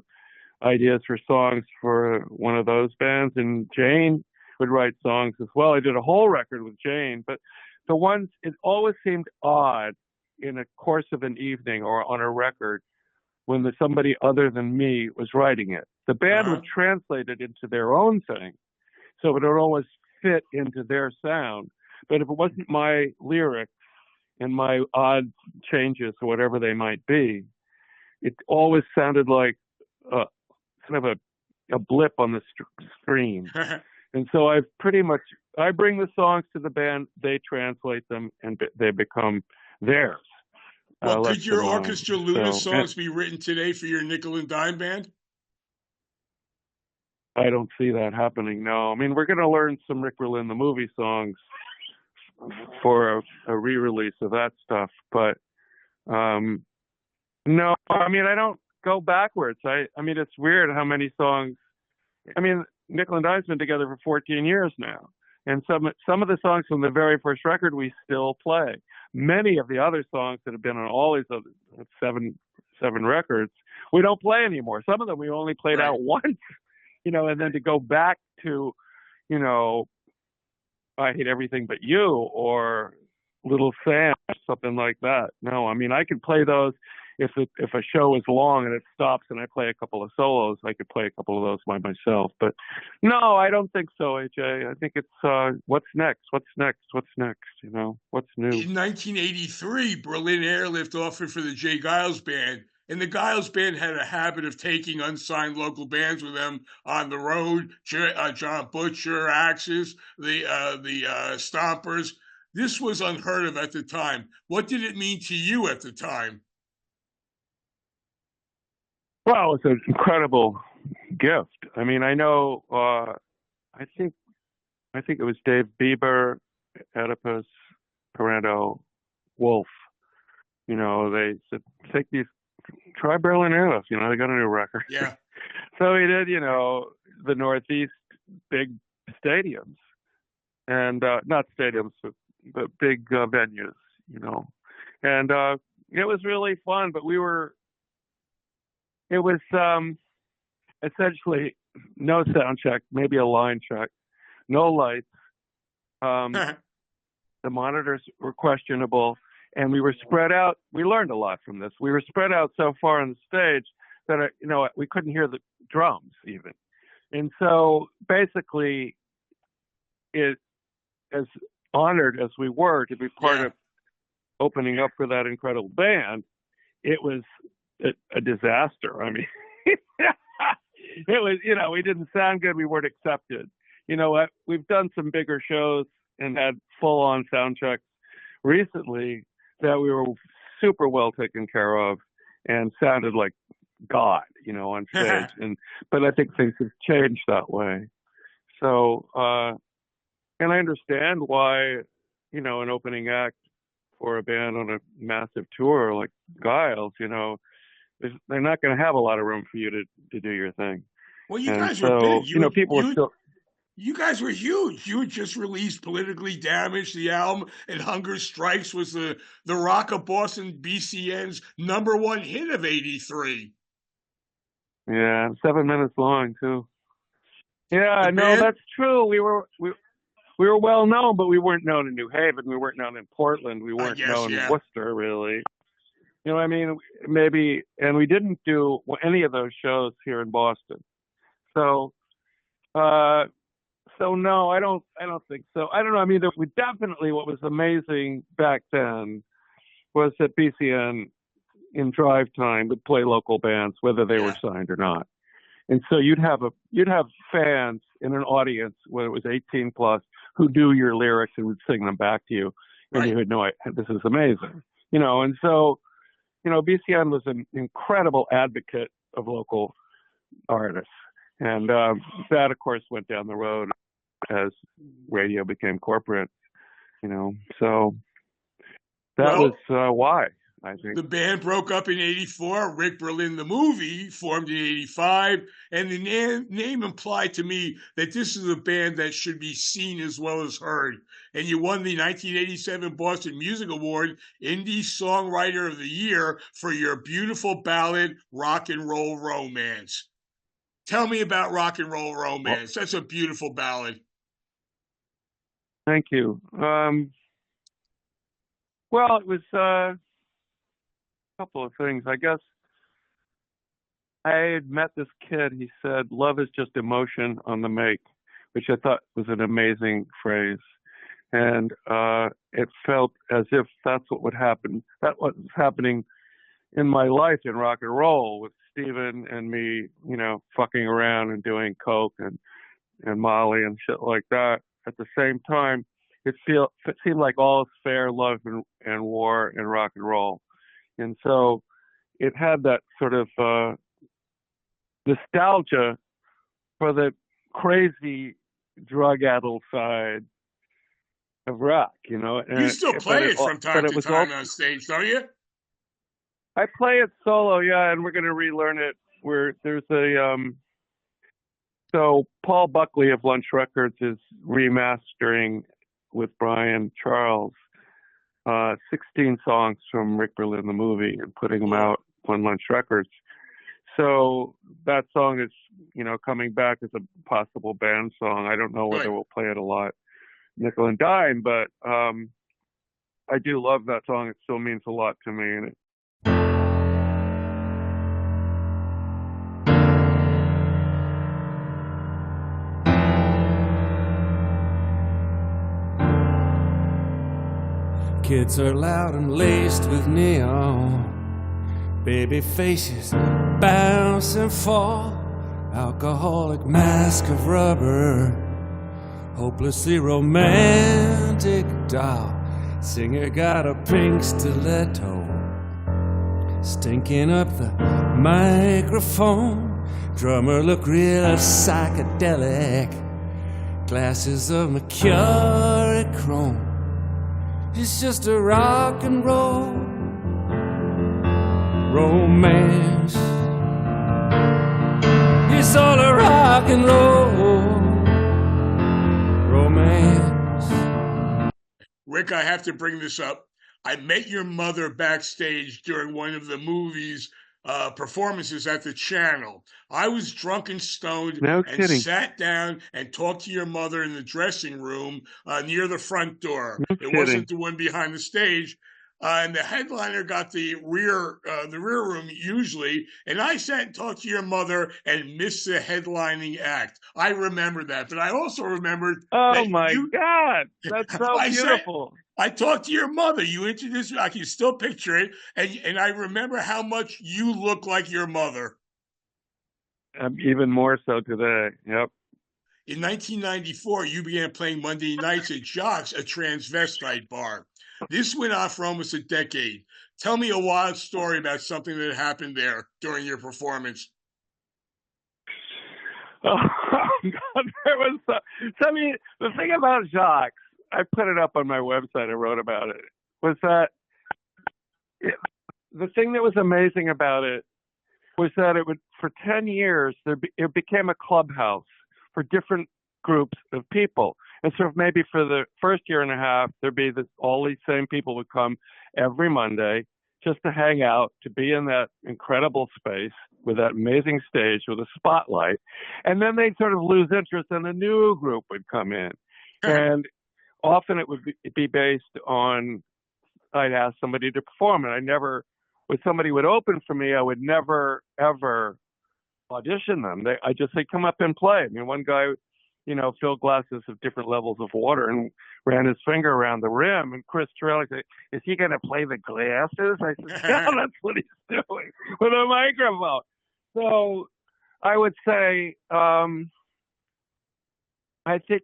ideas for songs for one of those bands, and Jane would write songs as well. I did a whole record with Jane, but the ones, it always seemed odd in a course of an evening or on a record when somebody other than me was writing it. The band would translate it into their own thing, so it would always fit into their sound. But if it wasn't my lyrics and my odd changes or whatever they might be, it always sounded like kind of a blip on the screen. And so I bring the songs to the band, they translate them, and they become theirs. Well, could your Orchestra Luna songs be written today for your nickel and dime band? I don't see that happening, no. I mean, we're going to learn some Rick Berlin, the movie songs for a re-release of that stuff. But no, I mean, I don't go backwards. I mean, it's weird how many songs. I mean, Nickel and Dime's been together for 14 years now, and some of the songs from the very first record we still play. Many of the other songs that have been on all these other seven records we don't play anymore. Some of them we only played out once, and then to go back to, I Hate Everything But You or Little Sam, something like that. No, I mean, I could play those if a show is long and it stops and I play a couple of solos, I could play a couple of those by myself. But no, I don't think so, AJ. I think it's what's next? What's next? What's next? What's new? In 1983, Berlin Airlift offered for the Jay Giles Band, and the Giles Band had a habit of taking unsigned local bands with them on the road. John Butcher, Axis, the Stompers. This was unheard of at the time. What did it mean to you at the time? Well, it's an incredible gift. I mean, I know. I think it was Dave Bieber, Oedipus, Parento, Wolf. They said, take these, try Berlin Airlift. They got a new record. Yeah. So he did, the Northeast big stadiums, and not stadiums, but big venues. And it was really fun. But it was essentially no sound check, maybe a line check, no lights. The monitors were questionable, and we were spread out. We learned a lot from this. We were spread out so far on the stage that we couldn't hear the drums even. And so basically, as honored as we were to be part of opening up for that incredible band, it was a disaster. I mean, it was, we didn't sound good. We weren't accepted. We've done some bigger shows and had full-on sound checks recently that we were super well taken care of and sounded like God, on stage. But I think things have changed that way. So, and I understand why, an opening act for a band on a massive tour like Giles, they're not going to have a lot of room for you to do your thing. Well, you guys were big. People were still. You guys were huge. You had just released Politically Damaged, the album, and Hunger Strikes was the Rock of Boston BCN's #1 hit of '83. Yeah, 7 minutes long too. Yeah, no, that's true. We were well known, but we weren't known in New Haven. We weren't known in Portland. We weren't known in Worcester, really. I mean, maybe, and we didn't do any of those shows here in Boston. So no, I don't think so. I don't know. I mean, we definitely, what was amazing back then was that BCN in drive time would play local bands, whether they were signed or not. And so you'd have fans in an audience when it was 18 plus who knew your lyrics and would sing them back to you, and you would know, this is amazing, And so, BCN was an incredible advocate of local artists, and that, of course, went down the road as radio became corporate, So that was why. I think the band broke up in '84. Rick Berlin, the movie, formed in '85, and the name implied to me that this is a band that should be seen as well as heard. And you won the 1987 Boston Music Award, Indie Songwriter of the Year, for your beautiful ballad, Rock and Roll Romance. Tell me about Rock and Roll Romance. That's a beautiful ballad. Thank you. Well, it was a couple of things. I guess I had met this kid. He said, "Love is just emotion on the make," which I thought was an amazing phrase. And it felt as if that's what would happen. That was happening in my life in rock and roll, with Steven and me, fucking around and doing coke and Molly and shit like that. At the same time, it seemed like all is fair, love and war and rock and roll. And so it had that sort of nostalgia for the crazy drug-addled side of rock, And You still play it from time to time on stage, don't you? I play it solo, yeah, and we're going to relearn it. There's a so Paul Buckley of Lunch Records is remastering with Brian Charles 16 songs from Rick Berlin the movie and putting them out on Lunch Records. So that song is, coming back as a possible band song. I don't know whether we'll play it a lot, nickel and dime, but I do love that song. It still means a lot to me, and Kids are loud and laced with neon, baby faces bounce and fall, alcoholic mask of rubber, hopelessly romantic doll, singer got a pink stiletto, stinking up the microphone, drummer look real psychedelic, glasses of mercury chrome. It's just a rock and roll romance. It's all a rock and roll romance. Rick, I have to bring this up. I met your mother backstage during one of the movie's performances at the Channel. I was drunk and stoned sat down and talked to your mother in the dressing room near the front door. It wasn't the one behind the stage. And the headliner got the rear room usually, and I sat and talked to your mother and missed the headlining act. I remember that, but I also remembered. Oh my God, that's so beautiful. I talked to your mother. You introduced me. I can still picture it, and I remember how much you look like your mother. Even more so today. Yep. In 1994, you began playing Monday nights at Jocks, a transvestite bar. This went on for almost a decade. Tell me a wild story about something that happened there during your performance. Oh, God, there was the thing about Jocks, I put it up on my website, I wrote about it, was that the thing that was amazing about it was that it would, for 10 years, it became a clubhouse for different groups of people. And so maybe for the first year and a half, there'd be all these same people would come every Monday just to hang out, to be in that incredible space with that amazing stage with a spotlight. And then they'd sort of lose interest and a new group would come in. And often it would be based on, I'd ask somebody to perform. And when somebody would open for me, I would never, ever audition them. I just say, come up and play. I mean, one guy, filled glasses of different levels of water and ran his finger around the rim. And Chris Torelli said, is he going to play the glasses? I said, yeah, that's what he's doing with a microphone. So I would say, I think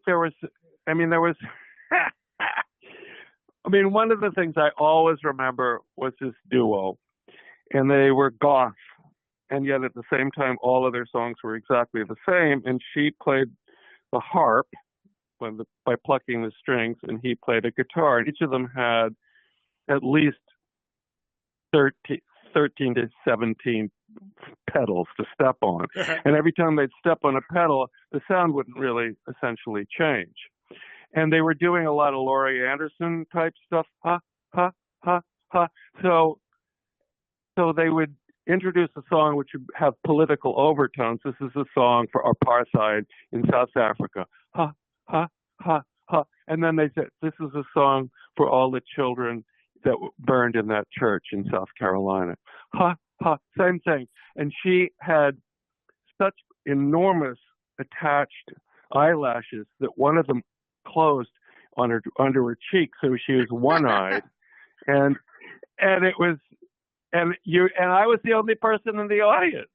one of the things I always remember was this duo, and they were goth. And yet at the same time, all of their songs were exactly the same. And she played the harp by plucking the strings, and he played a guitar. And each of them had at least 13 to 17 pedals to step on. And every time they'd step on a pedal, the sound wouldn't really essentially change. And they were doing a lot of Laurie Anderson type stuff. Ha, ha, ha, ha. So they would introduce a song which would have political overtones. This is a song for apartheid in South Africa. Ha, ha, ha, ha. And then they said, this is a song for all the children that were burned in that church in South Carolina. Ha, Same thing. And she had such enormous attached eyelashes that one of them closed on her under her cheek, so she was one-eyed. and it was and I was the only person in the audience.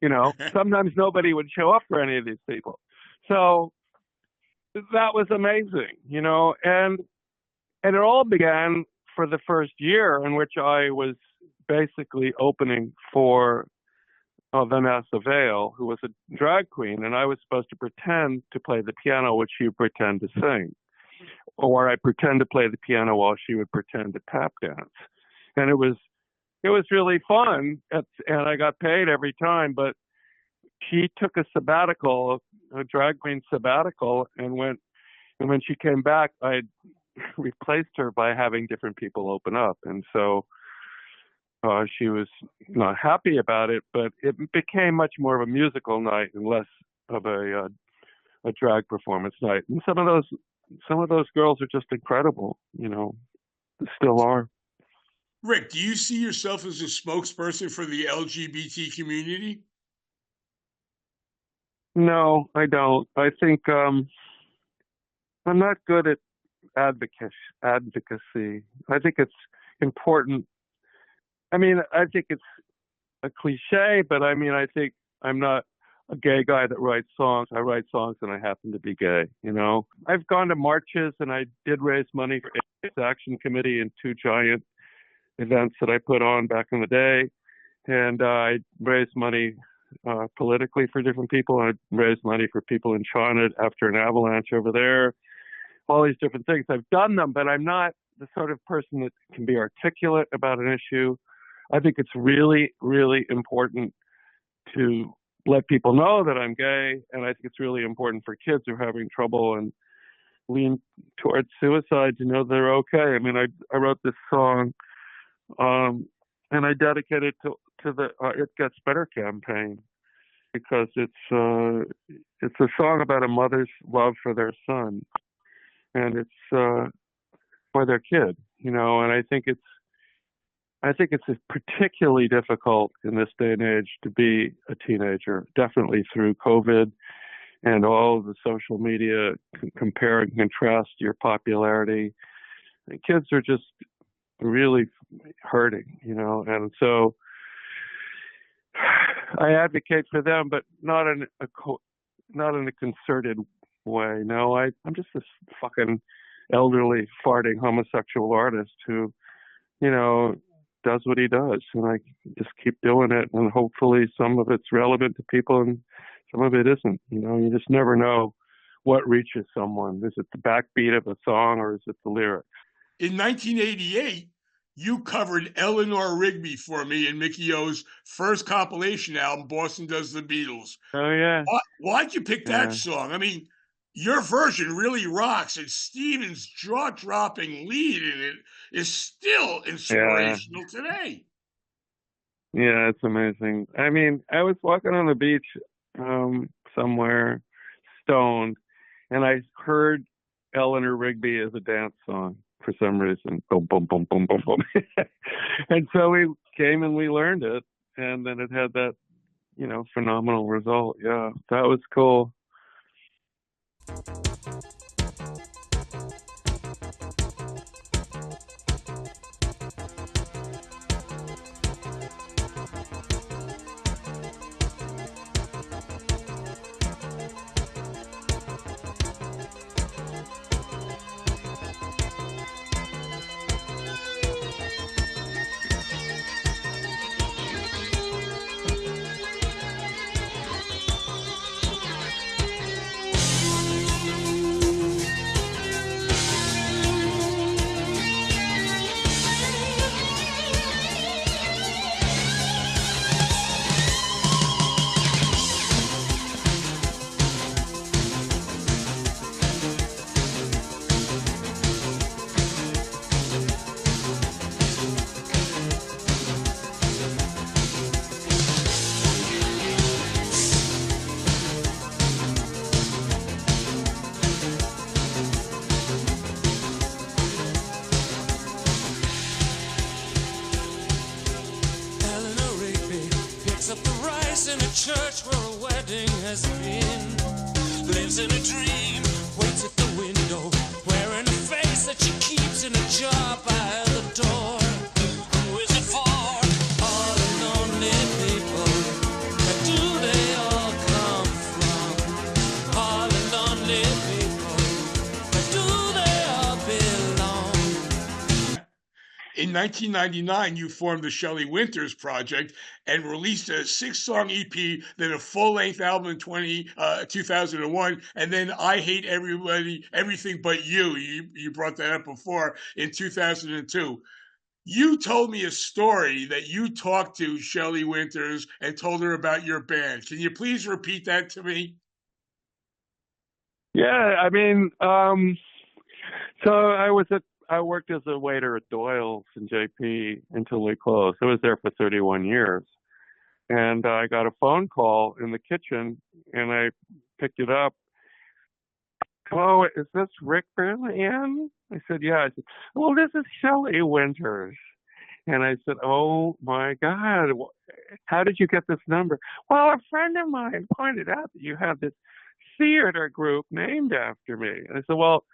You know, sometimes nobody would show up for any of these people. So that was amazing, you know, and it all began for the first year in which I was basically opening for Vanessa Vale, who was a drag queen, and I was supposed to pretend to play the piano, which she would pretend to sing, or I pretend to play the piano while she would pretend to tap dance, and it was really fun, and I got paid every time. But she took a sabbatical, a drag queen sabbatical, and when she came back, I replaced her by having different people open up, and so she was not happy about it, but it became much more of a musical night and less of a drag performance night. And some of those girls are just incredible, you know, still are. Rick, do you see yourself as a spokesperson for the LGBT community? No, I don't. I think I'm not good at advocacy. I think it's important. I mean, I think it's a cliche, but I mean, I think I'm not a gay guy that writes songs. I write songs and I happen to be gay, you know. I've gone to marches and I did raise money for AIDS Action Committee in 2 giant events that I put on back in the day. And I raised money politically for different people. I raised money for people in China after an avalanche over there. All these different things. I've done them, but I'm not the sort of person that can be articulate about an issue. I think it's really, really important to let people know that I'm gay, and I think it's really important for kids who are having trouble and lean towards suicide to know they're okay. I mean, I wrote this song, and I dedicate it to the It Gets Better campaign, because it's a song about a mother's love for their son, and it's for their kid, you know. And I think it's particularly difficult in this day and age to be a teenager, definitely through COVID and all of the social media, compare and contrast your popularity. And kids are just really hurting, you know, and so I advocate for them, but not in a concerted way. No, I'm just this fucking elderly, farting homosexual artist who, you know, does what he does, and I just keep doing it, and hopefully some of it's relevant to people and some of it isn't. You know, you just never know what reaches someone. Is it the backbeat of a song or is it the lyrics? In 1988, you covered Eleanor Rigby for me in Mickey O's first compilation album, Boston Does the Beatles. Oh, yeah. Why'd you pick that song? I mean, your version really rocks, and Stephen's jaw-dropping lead in it is still inspirational today. Yeah, it's amazing. I mean, I was walking on the beach somewhere, stoned, and I heard Eleanor Rigby as a dance song for some reason. Boom, boom, boom, boom, boom, boom. And so we came and we learned it, and then it had that, you know, phenomenal result. Yeah, that was cool. wedding has been. Lives in a dream, waits at the window, wearing a face that she keeps in a jar by the door. Who is it for? All the lonely people. Where do they all come from? All the lonely people. Where do they all belong? In 1999, you formed the Shelly Winters Project and released a 6-song EP, then a full-length album in 2001, and then I Hate Everybody, Everything But You. You brought that up before in 2002. You told me a story that you talked to Shelly Winters and told her about your band. Can you please repeat that to me? Yeah, I mean, so I worked as a waiter at Doyle's in JP until we closed. I was there for 31 years. And I got a phone call in the kitchen, and I picked it up. "Oh, is this Rick Berlin?" I said, "Yeah." I said, "Well, this is Shelly Winters." And I said, "Oh, my God, how did you get this number?" "Well, a friend of mine pointed out that you have this theater group named after me." And I said, "Well,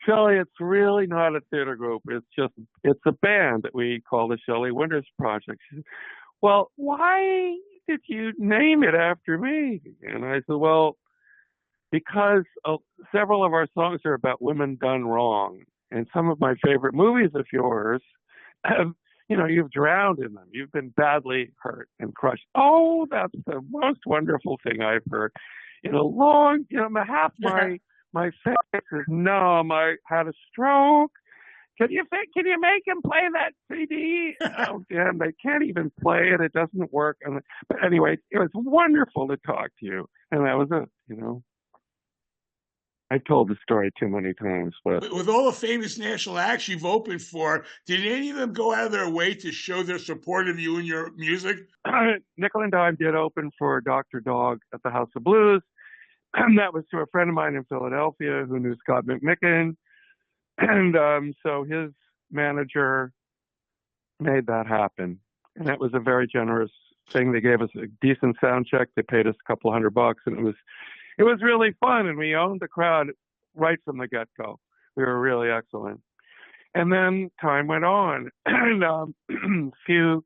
Shelly, it's really not a theater group. It's a band that we call the Shelly Winters Project." She said, "Well, why did you name it after me?" And I said, "Well, because several of our songs are about women done wrong. And some of my favorite movies of yours have, you've drowned in them. You've been badly hurt and crushed." "Oh, that's the most wonderful thing I've heard in a long, half my face is numb. I had a stroke. Can you make him play that CD?" "Oh, damn, they can't even play it. It doesn't work." But anyway, it was wonderful to talk to you. And that was it, I've told the story too many times, but With all the famous national acts you've opened for, did any of them go out of their way to show their support of you and your music? Nickel and Dime did open for Dr. Dog at the House of Blues. And that was to a friend of mine in Philadelphia who knew Scott McMicken. And so his manager made that happen. And that was a very generous thing. They gave us a decent sound check. They paid us a couple $100, and it was really fun. And we owned the crowd right from the get-go. We were really excellent. And then time went on. And a few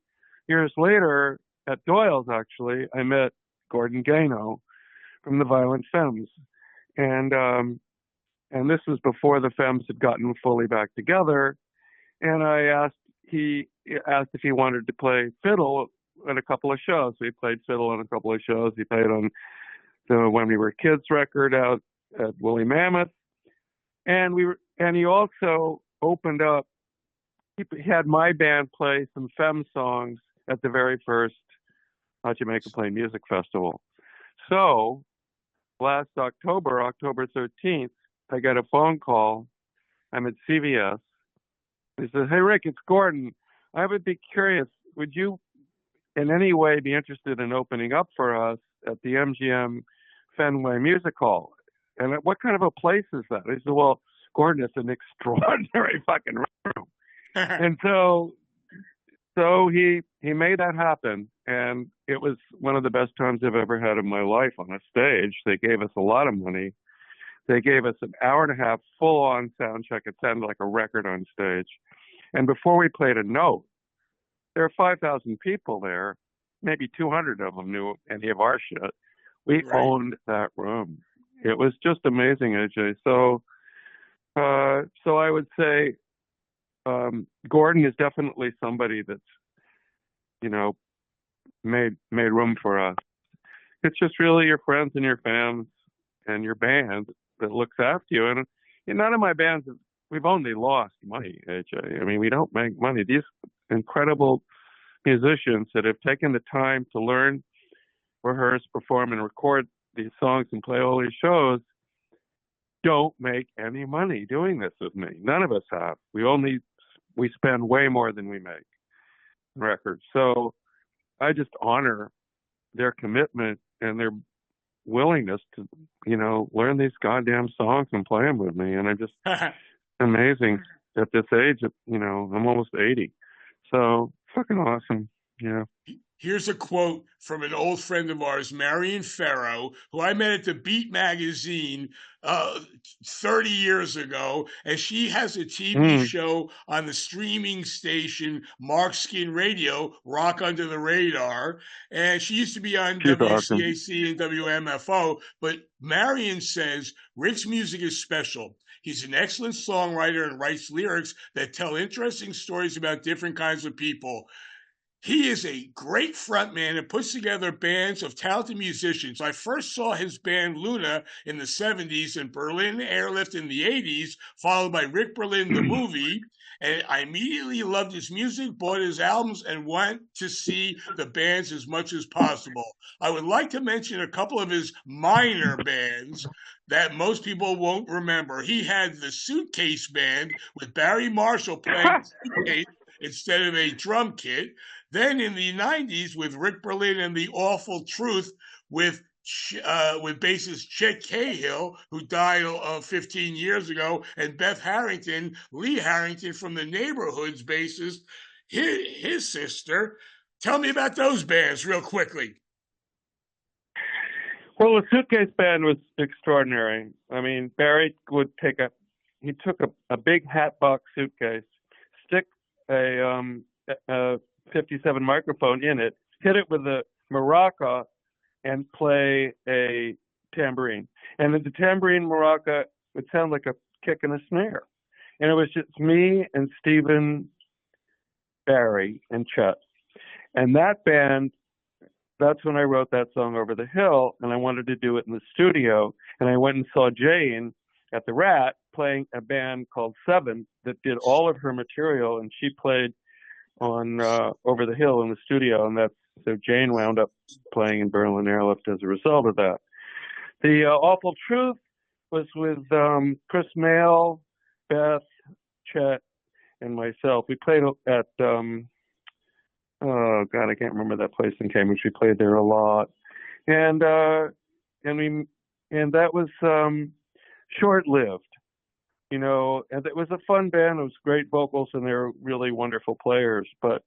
years later, at Doyle's, actually, I met Gordon Gano from the Violent Femmes. And this was before the Femmes had gotten fully back together. And he asked if he wanted to play fiddle at a couple of shows. So he played fiddle on a couple of shows. He played on the When We Were Kids record out at Woolly Mammoth. And he also opened up, he had my band play some Femme songs at the very first Jamaica Plain Music Festival. So last October 13th, I got a phone call. I'm at CVS. He says, "Hey, Rick, it's Gordon. I would be curious, would you in any way be interested in opening up for us at the MGM Fenway Music Hall? And what kind of a place is that?" I said, "Well, Gordon, it's an extraordinary fucking room." And so he made that happen. And it was one of the best times I've ever had in my life on a stage. They gave us a lot of money. They gave us an hour and a half full-on sound check. It sounded like a record on stage. And before we played a note, there were 5,000 people there. Maybe 200 of them knew any of our shit. We owned that room. It was just amazing, AJ. So I would say Gordon is definitely somebody that's, made room for us. It's just really your friends and your fans and your band that looks after you. And none of my bands, we've only lost money, AJ. I mean, we don't make money. These incredible musicians that have taken the time to learn, rehearse, perform, and record these songs and play all these shows don't make any money doing this with me. None of us have. We spend way more than we make records. So I just honor their commitment and their willingness to, learn these goddamn songs and play them with me. And I'm just amazing at this age. I'm almost 80. So fucking awesome. Yeah. Here's a quote from an old friend of ours, Marion Farrow, who I met at the Beat magazine 30 years ago, and she has a TV show on the streaming station Mark Skin Radio, Rock Under the Radar, and she used to be on She's awesome. WCAC and WMFO, but Marion says Rick's music is special. He's an excellent songwriter and writes lyrics that tell interesting stories about different kinds of people. He is a great frontman and puts together bands of talented musicians. I first saw his band Luna in the 70s and Berlin Airlift in the 80s, followed by Rick Berlin, the movie. And I immediately loved his music, bought his albums, and went to see the bands as much as possible. I would like to mention a couple of his minor bands that most people won't remember. He had the Suitcase Band with Barry Marshall playing suitcase instead of a drum kit. Then in the 90s with Rick Berlin and The Awful Truth with bassist Chet Cahill, who died 15 years ago, and Beth Harrington, Lee Harrington from the Neighborhoods bassist, his sister. Tell me about those bands real quickly. Well, the Suitcase Band was extraordinary. I mean, Barry would he took a big hat box suitcase, stick a 57 microphone in it, hit it with a maraca, and play a tambourine. And the tambourine maraca would sound like a kick and a snare. And it was just me and Stephen, Barry, and Chet. And that band, that's when I wrote that song Over the Hill, and I wanted to do it in the studio. And I went and saw Jane at the Rat playing a band called Seven that did all of her material, and she played on Over the Hill in the studio, and so Jane wound up playing in Berlin Airlift as a result of that. The Awful Truth was with Chris Mail, Beth, Chet, and myself. We played at oh God, I can't remember that place in Cambridge. We played there a lot, and that was short-lived. You know, and it was a fun band. It was great vocals, and they were really wonderful players. But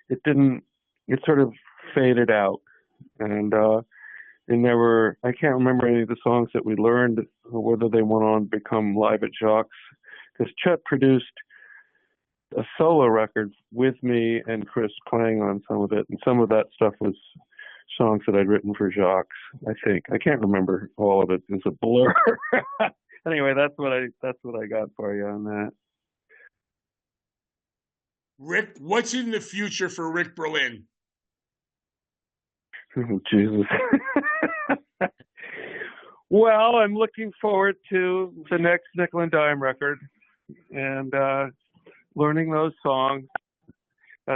it sort of faded out, and I can't remember any of the songs that we learned, or whether they went on to become live at Jacques, because Chet produced a solo record with me and Chris playing on some of it, and some of that stuff was songs that I'd written for Jacques. I think I can't remember all of it. It's a blur. Anyway, that's what I got for you on that. Rick, what's in the future for Rick Berlin? Oh, Jesus. Well, I'm looking forward to the next Nickel and Dime record and learning those songs.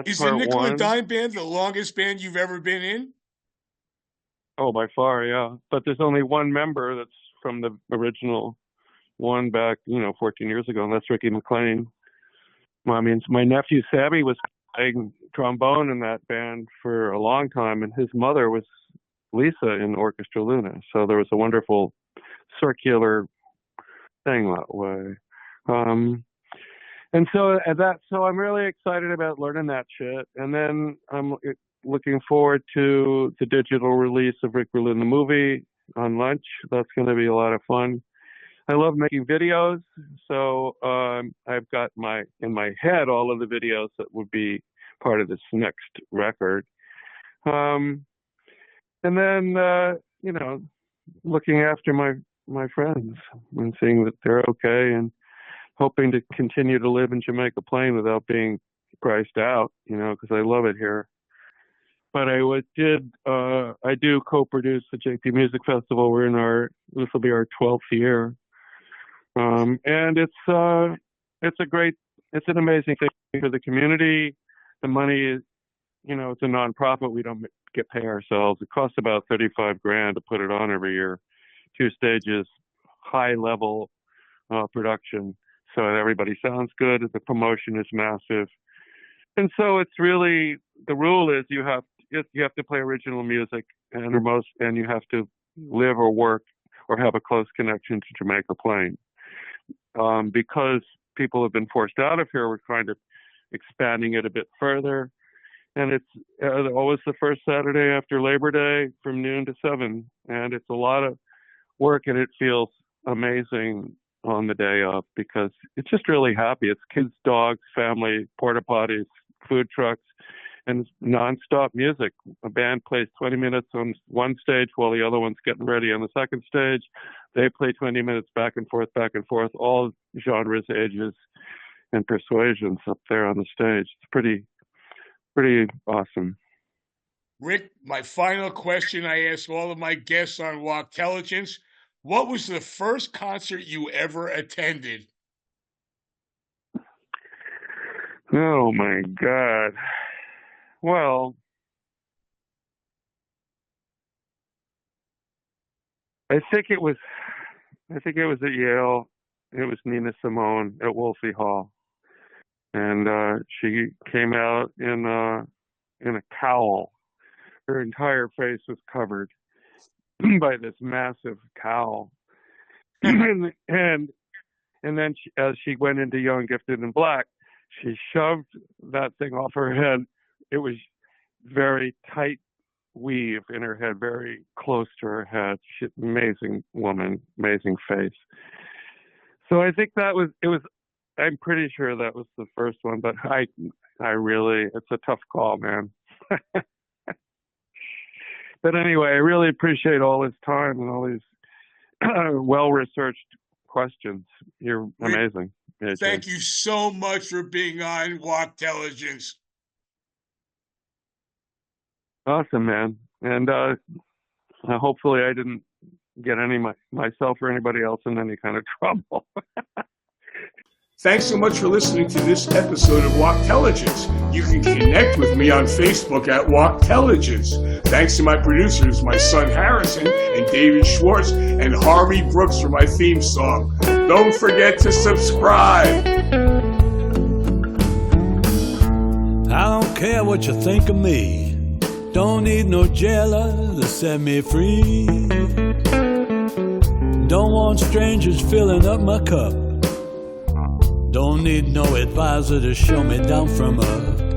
Is the Nickel and Dime band the longest band you've ever been in? Oh, by far, yeah. But there's only one member that's from the original one back, 14 years ago, and that's Ricky McLean. I mean, my nephew Sabby was playing trombone in that band for a long time, and his mother was Lisa in Orchestra Luna. So there was a wonderful circular thing that way. So I'm really excited about learning that shit. And then I'm looking forward to the digital release of Rick Berlin the movie on Lunch. That's going to be a lot of fun. I love making videos, so I've got in my head all of the videos that would be part of this next record. And then, looking after my friends and seeing that they're okay, and hoping to continue to live in Jamaica Plain without being priced out, because I love it here. But I do co-produce the JP Music Festival. This will be our 12th year. And it's an amazing thing for the community. The money is, it's a nonprofit. We don't pay ourselves. It costs about $35,000 to put it on every year. 2 stages, high level production, so that everybody sounds good. The promotion is massive, and so it's really, the rule is you have to play original music, and you have to live or work or have a close connection to Jamaica Plain. Because people have been forced out of here, we're kind of expanding it a bit further. and it's always the first Saturday after Labor Day from noon to 7, and it's a lot of work, and it feels amazing on the day of because it's just really happy. It's kids, dogs, family, porta potties, food trucks, and nonstop music. A band plays 20 minutes on one stage while the other one's getting ready on the second stage. They play 20 minutes back and forth, all genres, ages, and persuasions up there on the stage. It's pretty awesome. Rick, my final question I ask all of my guests on Wachtelligence: what was the first concert you ever attended? Oh my God. Well, I think it was at Yale. It was Nina Simone at Wolsey Hall, and she came out in a cowl. Her entire face was covered by this massive cowl, and then as she went into Young, Gifted, and Black, she shoved that thing off her head. It was very tight weave in her head, very close to her head. She's an amazing woman, amazing face. So I think I'm pretty sure that was the first one, but I really, it's a tough call, man. But anyway, I really appreciate all this time and all these well-researched questions. You're amazing. Thank you so much for being on Wachtelligence. Awesome, man. And hopefully I didn't get myself or anybody else in any kind of trouble. Thanks so much for listening to this episode of Wachtelligence. You can connect with me on Facebook at Wachtelligence. Thanks to my producers, my son Harrison and David Schwartz, and Harvey Brooks for my theme song. Don't forget to subscribe. I don't care what you think of me. Don't need no jailer to set me free. Don't want strangers filling up my cup. Don't need no advisor to show me down from up.